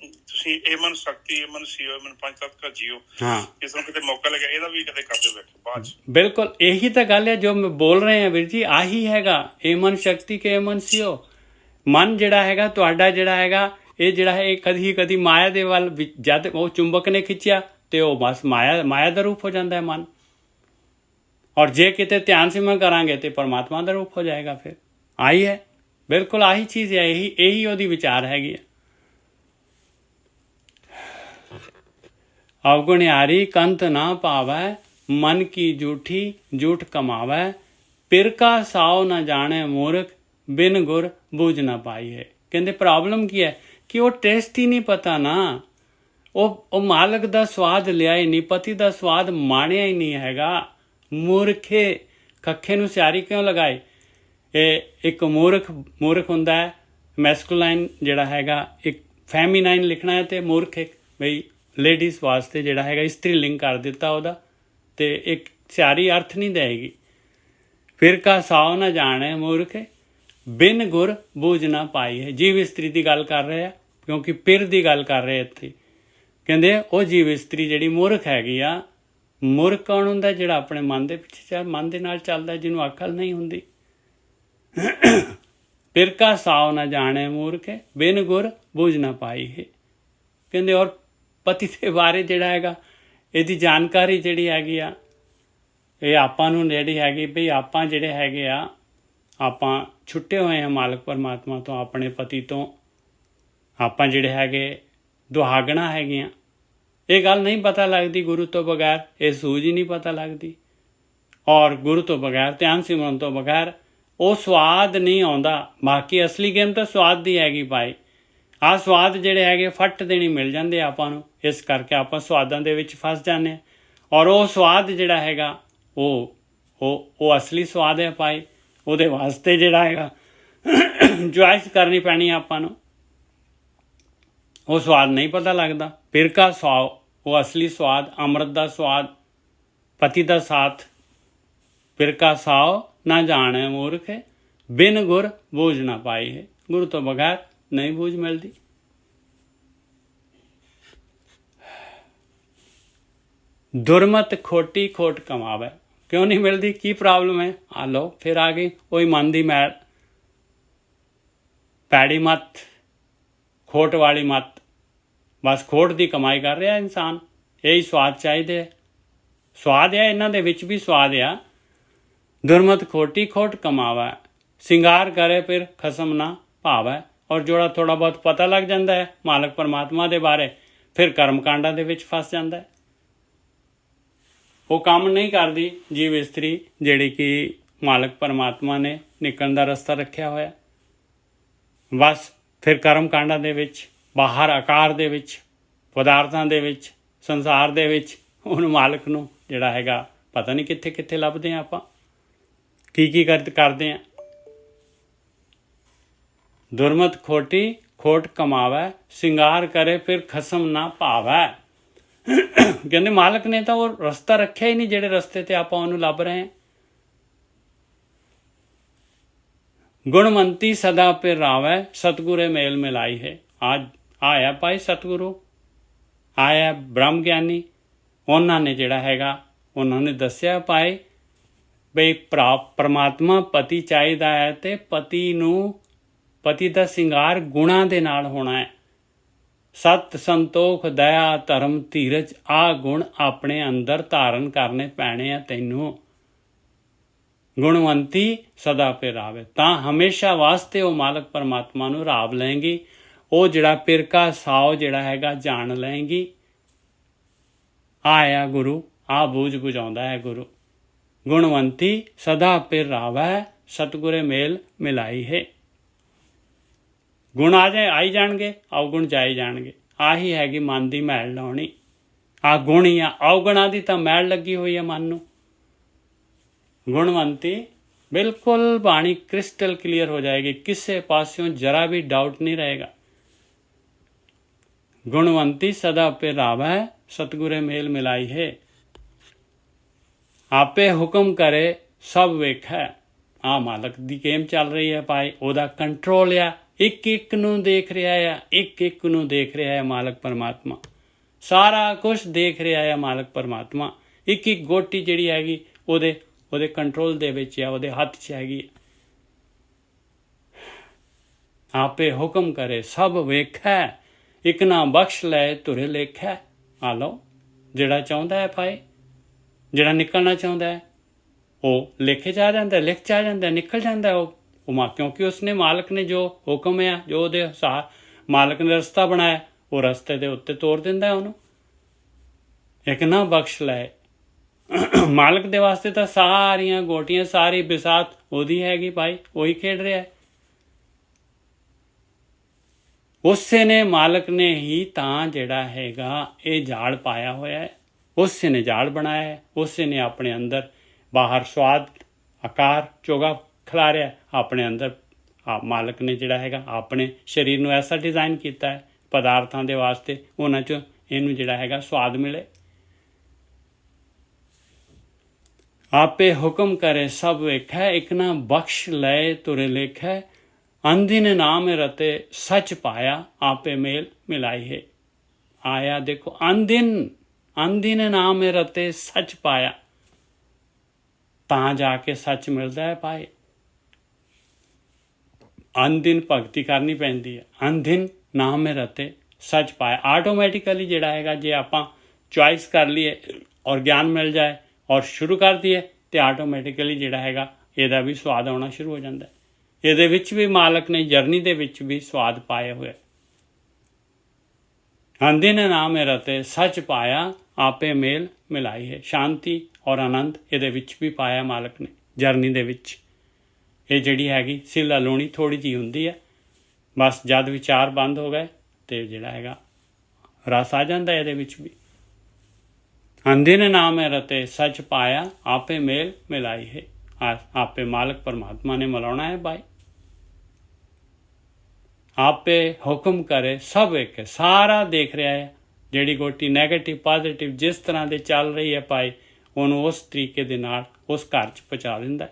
ਤੁਸੀਂ ਇਹ ਮਨ ਸ਼ਕਤੀ, ਇਹ ਮਨ ਸੀਓ, ਇਹ ਮਨ ਪੰਜ ਤੱਤ ਦਾ ਜੀਓ। ਹਾਂ, ਇਸ ਨੂੰ ਕਿਤੇ ਮੌਕਾ ਲੱਗਿਆ ਇਹਦਾ ਵੀ ਕਦੇ ਕਰਦੇ ਬੈਠੋ ਬਾਅਦ ਚ। ਬਿਲਕੁਲ, ਇਹੀ ਤਾਂ ਗੱਲ ਹੈ ਜੋ ਮੈਂ ਬੋਲ ਰਹੇ ਹਾਂ ਵੀਰ ਜੀ। ਆਹੀ ਹੈਗਾ ਇਹ ਮਨ ਸ਼ਕਤੀ ਕੇ ਇਹ ਮਨ ਸੀਓ। ਮਨ ਜਿਹੜਾ ਹੈਗਾ ਤੁਹਾਡਾ ਜਿਹੜਾ ਹੈਗਾ ਇਹ ਜਿਹੜਾ ਹੈ ਇਹ ਕਦੀ ਮਾਇਆ ਦੇ ਵੱਲ ਜਦ ਉਹ ਚੁੰਬਕ ਨੇ ਖਿੱਚਿਆ ਤੇ ਉਹ ਬਸ ਮਾਇਆ ਦਾ ਰੂਪ ਹੋ ਜਾਂਦਾ ਹੈ ਮਨ। ਔਰ ਜੇ ਕਿਤੇ ਧਿਆਨ ਸਿਮਰਨ ਕਰਾਂਗੇ ਤੇ ਪਰਮਾਤਮਾ ਦਾ ਰੂਪ ਹੋ ਜਾਏਗਾ। ਫਿਰ ਆਹੀ ਹੈ, ਬਿਲਕੁਲ ਆਹੀ ਚੀਜ਼ ਹੈ। ਇਹੀ ਉਹਦੀ ਵਿਚਾਰ ਹੈਗੀ ਹੈ। ਅਵਗੁਣਿਆਰੀ ਕੰਤ ਨਾ ਪਾਵੈ, ਮਨ ਕੀ ਝੂਠੀ ਝੂਠ ਕਮਾਵੈ। ਪਿਰ ਕਾ ਸਾਉ ਨਾ ਜਾਣੇ ਮੂਰਖ, ਬਿਨ ਗੁਰ ਬੂਝ ਨਾ ਪਾਈ ਹੈ। ਕਹਿੰਦੇ ਪ੍ਰੋਬਲਮ ਕੀ ਹੈ ਕਿ ਉਹ ਟੇਸਟ ਹੀ ਨਹੀਂ ਪਤਾ ਨਾ। ਉਹ ਮਾਲਕ ਦਾ ਸਵਾਦ ਲਿਆ ਹੀ ਨਹੀਂ, ਪਤੀ ਦਾ ਸਵਾਦ ਮਾਣਿਆ ਹੀ ਨਹੀਂ ਹੈਗਾ। ਮੂਰਖੇ ਕੱਖੇ ਨੂੰ ਸਿਆਰੀ ਕਿਉਂ ਲਗਾਏ? ਇਹ ਇੱਕ ਮੂਰਖ ਹੁੰਦਾ ਹੈ, ਮੈਸਕੂਲਾਈਨ ਜਿਹੜਾ ਹੈਗਾ। ਇੱਕ ਫੈਮੀਨਾਈਨ ਲਿਖਣਾ ਹੈ ਤੇ ਮੂਰਖ ਇੱਕ ਬਈ ਲੇਡੀਜ਼ ਵਾਸਤੇ ਜਿਹੜਾ ਹੈਗਾ ਇਸਤਰੀ ਲਿੰਗ ਕਰ ਦਿੱਤਾ ਉਹਦਾ, ਤੇ ਇੱਕ ਸਿਆਰੀ ਅਰਥ ਨਹੀਂ ਦੇਗੀ। ਫਿਰ ਕਾ ਸਾਉ ਨਾ ਜਾਣੇ ਮੂਰਖ, ਬਿਨ ਗੁਰ ਬੂਝ ਨਾ ਪਾਈ ਹੈ। ਜੀਵ ਇਸਤਰੀ ਦੀ ਗੱਲ ਕਰ ਰਹੇ ਆ, ਕਿਉਂਕਿ ਪਿਰ ਦੀ ਗੱਲ ਕਰ ਰਹੇ ਇੱਥੇ। ਕਹਿੰਦੇ ਉਹ ਜੀਵ ਇਸਤਰੀ ਜਿਹੜੀ ਮੂਰਖ ਹੈਗੀ ਆ। ਮੂਰਖ ਕੌਣ ਹੁੰਦਾ? ਜਿਹੜਾ ਆਪਣੇ ਮਨ ਦੇ ਪਿੱਛੇ ਮਨ ਦੇ ਨਾਲ ਚੱਲਦਾ, ਜਿਹਨੂੰ ਅਕਲ ਨਹੀਂ ਹੁੰਦੀ। ਪਿਰ ਕਾ ਸਾਉ ਨਾ ਜਾਣੇ ਮੂਰਖ, ਬਿਨ ਗੁਰ ਬੂਝ ਨਾ ਪਾਈ ਹੈ। ਕਹਿੰਦੇ ਔਰ ਪਤੀ ਦੇ ਬਾਰੇ ਜਿਹੜਾ ਹੈਗਾ ਇਹਦੀ ਜਾਣਕਾਰੀ ਜਿਹੜੀ ਹੈਗੀ ਆ ਇਹ ਆਪਾਂ ਨੂੰ ਜਿਹੜੀ ਹੈਗੀ ਬਈ ਆਪਾਂ ਜਿਹੜੇ ਹੈਗੇ ਆ ਆਪਾਂ ਛੁੱਟੇ ਹੋਏ ਹਾਂ ਮਾਲਕ ਪਰਮਾਤਮਾ ਤੋਂ, ਆਪਣੇ ਪਤੀ ਤੋਂ। ਆਪਾਂ ਜਿਹੜੇ ਹੈਗੇ ਦੁਹਾਗਣਾ ਹੈਗੀਆਂ। ਇਹ ਗੱਲ ਨਹੀਂ ਪਤਾ ਲੱਗਦੀ ਗੁਰੂ ਤੋਂ ਬਗੈਰ, ਇਹ ਸੂਝ ਹੀ ਨਹੀਂ ਪਤਾ ਲੱਗਦੀ। ਔਰ ਗੁਰੂ ਤੋਂ ਬਗੈਰ, ਧਿਆਨ ਸਿਮਰਨ ਤੋਂ ਬਗੈਰ ਉਹ ਸਵਾਦ ਨਹੀਂ ਆਉਂਦਾ। ਬਾਕੀ ਅਸਲੀ ਗੇਮ ਤਾਂ ਸਵਾਦ ਦੀ ਹੈਗੀ ਭਾਈ। ਆਹ ਸਵਾਦ ਜਿਹੜੇ ਹੈਗੇ ਫੱਟ ਦੇਣੀ ਮਿਲ ਜਾਂਦੇ ਆਪਾਂ ਨੂੰ, ਇਸ ਕਰਕੇ ਆਪਾਂ ਸਵਾਦਾਂ ਦੇ ਵਿੱਚ ਫਸ ਜਾਂਦੇ ਹਾਂ। ਔਰ ਉਹ ਸਵਾਦ ਜਿਹੜਾ ਹੈਗਾ ਉਹ ਉਹ ਅਸਲੀ ਸਵਾਦ ਹੈ ਭਾਈ। ਉਹਦੇ ਵਾਸਤੇ ਜਿਹੜਾ ਹੈਗਾ ਚੁਆਇਸ ਕਰਨੀ ਪੈਣੀ ਆਪਾਂ ਨੂੰ। ਉਹ ਸਵਾਦ ਨਹੀਂ ਪਤਾ ਲੱਗਦਾ। ਫਿਰ ਕਾ ਸਵਾਦ, ਉਹ ਅਸਲੀ ਸਵਾਦ, ਅੰਮ੍ਰਿਤ ਦਾ ਸਵਾਦ, ਪਤੀ ਦਾ ਸਾਥ। ਫਿਰ ਕਾ ਸਾਓ ਨਾ ਜਾਣੇ ਮੂਰਖ, ਬਿਨ ਗੁਰ ਬੂਝ ਨਾ ਪਾਈ ਹੈ। ਗੁਰੂ ਤੋਂ ਬਗੈਰ ਨਹੀਂ ਬੂਝ ਮਿਲਦੀ। ਦੁਰਮਤ ਖੋਟੀ ਖੋਟ ਕਮਾਵੇ। ਕਿਉਂ ਨਹੀਂ ਮਿਲਦੀ? ਕੀ ਪ੍ਰੋਬਲਮ ਹੈ? ਆ ਲਓ ਫਿਰ ਆ ਗਈ ਉਹੀ ਮਨ ਦੀ ਮੈਲ, ਪੈੜੀ ਮੱਤ, ਖੋਟ ਵਾਲੀ ਮੱਤ। ਬਸ ਖੋਟ ਦੀ ਕਮਾਈ ਕਰ ਰਿਹਾ ਇਨਸਾਨ। ਇਹੀ ਸਵਾਦ ਚਾਹੀਦੇ ਹੈ। ਸਵਾਦ ਹੈ, ਇਹਨਾਂ ਦੇ ਵਿੱਚ ਵੀ ਸਵਾਦ ਆ। ਦੁਰਮਤ ਖੋਟੀ ਖੋਟ ਕਮਾਵੇ, ਸਿੰਗਾਰ ਕਰੇ ਫਿਰ ਖਸਮ ਨਾ ਭਾਵੈ। ਔਰ ਜਿਹੜਾ ਥੋੜ੍ਹਾ ਬਹੁਤ ਪਤਾ ਲੱਗ ਜਾਂਦਾ ਹੈ ਮਾਲਕ ਪਰਮਾਤਮਾ ਦੇ ਬਾਰੇ, ਫਿਰ ਕਰਮ ਕਾਂਡਾਂ ਦੇ ਵਿੱਚ ਫਸ ਜਾਂਦਾ ਹੈ। ਉਹ ਕੰਮ ਨਹੀਂ ਕਰਦੀ ਜੀਵ ਇਸਤਰੀ ਜਿਹੜੀ ਕਿ ਮਾਲਕ ਪਰਮਾਤਮਾ ਨੇ ਨਿਕਲਣ ਦਾ ਰਸਤਾ ਰੱਖਿਆ ਹੋਇਆ। ਬਸ ਫਿਰ ਕਰਮ ਕਾਂਡਾਂ ਦੇ ਵਿੱਚ, ਬਾਹਰ ਆਕਾਰ ਦੇ ਵਿੱਚ, ਪਦਾਰਥਾਂ ਦੇ ਵਿੱਚ, ਸੰਸਾਰ ਦੇ ਵਿੱਚ ਉਹਨੂੰ ਮਾਲਕ ਨੂੰ ਜਿਹੜਾ ਹੈਗਾ ਪਤਾ ਨਹੀਂ ਕਿੱਥੇ ਕਿੱਥੇ ਲੱਭਦੇ ਹਾਂ ਆਪਾਂ, ਕੀ ਕਰਦੇ ਹਾਂ। ਦੁਰਮਤ ਖੋਟੀ ਖੋਟ ਕਮਾਵੇ, ਸਿੰਗਾਰ ਕਰੇ ਫਿਰ ਖਸਮ ਨਾ ਭਾਵੈ। ਕਹਿੰਦੇ ਮਾਲਕ ਨੇ ਤਾਂ ਉਹ ਰਸਤਾ ਰੱਖਿਆ ਹੀ ਨਹੀਂ ਜਿਹੜੇ ਰਸਤੇ ਤੇ ਆਪਾਂ ਉਹਨੂੰ ਲੱਭ ਰਹੇ ਹਾਂ। ਗੁਣਵੰਤੀ ਸਦਾ ਫਿਰ ਰਾਵੈ, ਸਤਿਗੁਰੇ ਮੇਲ ਮਿਲਾਈ ਹੈ। ਅੱਜ ਆਇਆ ਭਾਈ ਸਤਿਗੁਰੂ, ਆਇਆ ਬ੍ਰਹਮ ਗਿਆਨੀ। ਉਹਨਾਂ ਨੇ ਜਿਹੜਾ ਹੈਗਾ ਉਹਨਾਂ ਨੇ ਦੱਸਿਆ ਭਾਈ ਬਈ ਪਰਮਾਤਮਾ ਪਤੀ ਚਾਹੀਦਾ ਹੈ ਤੇ ਪਤੀ ਦਾ ਸਿੰਗਾਰ ਗੁਣਾਂ ਦੇ ਨਾਲ ਹੋਣਾ ਹੈ। ਸਤ ਸੰਤੋਖ ਦਇਆ ਧਰਮ ਧੀਰਜ, ਆ ਗੁਣ ਆਪਣੇ ਅੰਦਰ ਧਾਰਨ ਕਰਨੇ ਪੈਣੇ ਆ ਤੈਨੂੰ। ਗੁਣਵੰਤੀ ਸਦਾ ਫਿਰ ਰਾਵੇ, ਤਾਂ ਹਮੇਸ਼ਾ ਵਾਸਤੇ ਉਹ ਮਾਲਕ ਪਰਮਾਤਮਾ ਨੂੰ ਰਾਵ ਲਏਗੀ। ਉਹ ਜਿਹੜਾ ਪਿਰਕਾ ਸਾਓ ਜਿਹੜਾ ਹੈਗਾ ਜਾਣ ਲਏਗੀ। ਆਇਆ ਗੁਰੂ, ਆ ਬੂਝ ਬੁਝਾਉਂਦਾ ਹੈ ਗੁਰੂ। ਗੁਣਵੰਤੀ ਸਦਾ ਫਿਰ ਰਾਵੈ, ਸਤਿਗੁਰੇ ਮੇਲ ਮਿਲਾਈ ਹੈ। ਗੁਣ ਆਈ ਜਾਣਗੇ, ਅਵਗੁਣ ਜਾਈ ਜਾਣਗੇ। ਆਹੀ ਹੈਗੀ ਮਨ ਦੀ ਮੈਲ ਲਾਉਣੀ। ਆ ਗੁਣ ਹੀ ਆ, ਅਵਗੁਣਾਂ ਦੀ ਤਾਂ ਮੈਲ ਲੱਗੀ ਹੋਈ ਹੈ ਮਨ ਨੂੰ। ਗੁਣਵੰਤੀ ਬਿਲਕੁਲ ਬਾਣੀ ਕ੍ਰਿਸਟਲ ਕਲੀਅਰ ਹੋ ਜਾਏਗੀ, ਕਿਸੇ ਪਾਸਿਓਂ ਜਰਾ ਵੀ ਡਾਊਟ ਨਹੀਂ ਰਹੇਗਾ। ਗੁਣਵੰਤੀ ਸਦਾ ਫਿਰ ਰਾਵੈ, ਸਤਿਗੁਰੇ ਮੇਲ ਮਿਲਾਈ ਹੈ। ਆਪੇ ਹੁਕਮ ਕਰੇ ਸਭ ਵੇਖੈ। ਆ ਮਾਲਕ ਦੀ ਗੇਮ ਚੱਲ ਰਹੀ ਹੈ ਭਾਈ, ਉਹਦਾ ਕੰਟਰੋਲ ਆ। ਇੱਕ ਇੱਕ ਨੂੰ ਦੇਖ ਰਿਹਾ ਆ, ਇੱਕ ਇੱਕ ਨੂੰ ਦੇਖ ਰਿਹਾ ਹੈ ਮਾਲਕ ਪਰਮਾਤਮਾ। ਸਾਰਾ ਕੁਝ ਦੇਖ ਰਿਹਾ ਹੈ ਮਾਲਕ ਪਰਮਾਤਮਾ। ਇੱਕ ਇੱਕ ਗੋਟੀ ਜਿਹੜੀ ਹੈਗੀ ਉਹਦੇ ਕੰਟਰੋਲ ਦੇ ਵਿੱਚ ਆ, ਉਹਦੇ ਹੱਥ 'ਚ ਹੈਗੀ। ਆਪੇ ਹੁਕਮ ਕਰੇ ਸਭ ਵੇਖੈ, ਇੱਕ ਨਾ ਬਖਸ਼ ਲੈ ਧੁਰੇ ਲੇਖੈ। ਆ ਲਓ ਜਿਹੜਾ ਚਾਹੁੰਦਾ ਹੈ ਭਾਈ, ਜਿਹੜਾ ਨਿਕਲਣਾ ਚਾਹੁੰਦਾ ਹੈ ਉਹ ਲੇਖੇ 'ਚ ਆ ਜਾਂਦਾ, ਲਿਖ 'ਚ ਆ ਜਾਂਦਾ, ਨਿਕਲ ਜਾਂਦਾ ਉਹ ਕਿਉਂਕਿ ਉਸਨੇ ਮਾਲਕ ਨੇ ਜੋ ਹੁਕਮ ਆ, ਜੋ ਉਹਦੇ ਅਨੁਸਾਰ ਮਾਲਕ ਨੇ ਰਸਤਾ ਬਣਾਇਆ, ਉਹ ਰਸਤੇ ਦੇ ਉੱਤੇ ਤੋਰ ਦਿੰਦਾ ਉਹਨੂੰ। ਇੱਕ ਨਾ ਬਖਸ਼ ਲੈ। ਮਾਲਕ ਦੇ ਵਾਸਤੇ ਤਾਂ ਸਾਰੀਆਂ ਗੋਟੀਆਂ, ਸਾਰੀ ਬਿਸਾਤ ਉਹਦੀ ਹੈਗੀ ਭਾਈ, ਉਹੀ ਖੇਡ ਰਿਹਾ ਹੈ। ਉਸੇ ਨੇ, ਮਾਲਕ ਨੇ ਹੀ ਤਾਂ ਜਿਹੜਾ ਹੈਗਾ ਇਹ ਜਾਲ ਪਾਇਆ ਹੋਇਆ ਹੈ। ਉਸੇ ਨੇ ਜਾਲ ਬਣਾਇਆ ਹੈ। ਉਸੇ ਨੇ ਆਪਣੇ ਅੰਦਰ ਬਾਹਰ ਸਵਾਦ ਆਕਾਰ ਚੋਗਾ ਖਿਲਾਰਿਆ ਆਪਣੇ ਅੰਦਰ। ਮਾਲਕ ਨੇ ਜਿਹੜਾ ਹੈਗਾ ਆਪਣੇ ਸਰੀਰ ਨੂੰ ਐਸਾ ਡਿਜ਼ਾਈਨ ਕੀਤਾ ਹੈ ਪਦਾਰਥਾਂ ਦੇ ਵਾਸਤੇ, ਉਹਨਾਂ 'ਚ ਇਹਨੂੰ ਜਿਹੜਾ ਹੈਗਾ ਸਵਾਦ ਮਿਲੇ। ਆਪੇ ਹੁਕਮ ਕਰੇ ਸਭ ਵੇਖੈ, ਇੱਕ ਨਾ ਬਖਸ਼ ਲਏ ਤੁਰੇ ਲੇਖੈ। ਅੰਧਿਨ ਨਾਮ ਰਤੇ ਸੱਚ ਪਾਇਆ, ਆਪੇ ਮੇਲ ਮਿਲਾਈ ਹੈ। ਆਇਆ ਦੇਖੋ, ਅੰਧਿਨ ਨਾਮ ਰਤੇ ਸੱਚ ਪਾਇਆ, ਤਾਂ ਜਾ ਕੇ ਸੱਚ ਮਿਲਦਾ ਹੈ ਭਾਈ। ਅੰਧਿਨ ਭਗਤੀ ਕਰਨੀ ਪੈਂਦੀ ਹੈ। ਅੰਧਿਨ ਨਾਮ ਰਤੇ ਸੱਚ ਪਾਇਆ, ਆਟੋਮੈਟਿਕਲੀ ਜਿਹੜਾ ਹੈਗਾ ਜੇ ਆਪਾਂ ਚੁਆਇਸ ਕਰ ਲਈਏ ਔਰ ਗਿਆਨ ਮਿਲ ਜਾਏ ਔਰ ਸ਼ੁਰੂ ਕਰ ਦਈਏ ਤੇ ਆਟੋਮੈਟਿਕਲੀ ਜਿਹੜਾ ਹੈਗਾ ਇਹਦਾ ਵੀ ਸਵਾਦ ਆਉਣਾ ਸ਼ੁਰੂ ਹੋ ਜਾਂਦਾ। ਇਹਦੇ ਵਿੱਚ ਵੀ ਮਾਲਕ ਨੇ ਜਰਨੀ ਦੇ ਵਿੱਚ ਵੀ ਸਵਾਦ ਪਾਏ ਹੋਏ। ਅੰਧਿਨ ਨਾਮ ਰਤੇ ਸੱਚ ਪਾਇਆ, ਆਪੇ ਮੇਲ ਮਿਲਾਈ ਹੈ। ਸ਼ਾਂਤੀ ਔਰ ਆਨੰਦ ਇਹਦੇ ਵਿੱਚ ਵੀ ਪਾਇਆ ਮਾਲਕ ਨੇ ਜਰਨੀ ਦੇ ਵਿੱਚ। ਇਹ ਜਿਹੜੀ ਹੈਗੀ ਸਿੱਲਾ ਲੂਣੀ ਥੋੜ੍ਹੀ ਜਿਹੀ ਹੁੰਦੀ ਹੈ, ਬਸ ਜਦ ਵਿਚਾਰ ਬੰਦ ਹੋ ਗਏ ਤੇ ਜਿਹੜਾ ਹੈਗਾ ਰਸ ਆ ਜਾਂਦਾ ਇਹਦੇ ਵਿੱਚ ਵੀ। अंधिन नाम रते सच पाया आपे मेल मिलाई है। आपे मालक परमात्मा ने मिलाना है भाई। आपे हुक्म करे सब एक सारा देख रहा है। ਜਿਹੜੀ ਗੋਟੀ ਨੈਗੇਟਿਵ ਪੋਜ਼ਿਟਿਵ ਜਿਸ ਤਰ੍ਹਾਂ ਦੇ ਚੱਲ ਰਹੀ ਹੈ ਭਾਈ ਉਹਨੂੰ ਉਸ ਤਰੀਕੇ ਦੇ ਨਾਲ ਉਸ ਘਰ 'ਚ ਪਹੁੰਚਾ ਦਿੰਦਾ।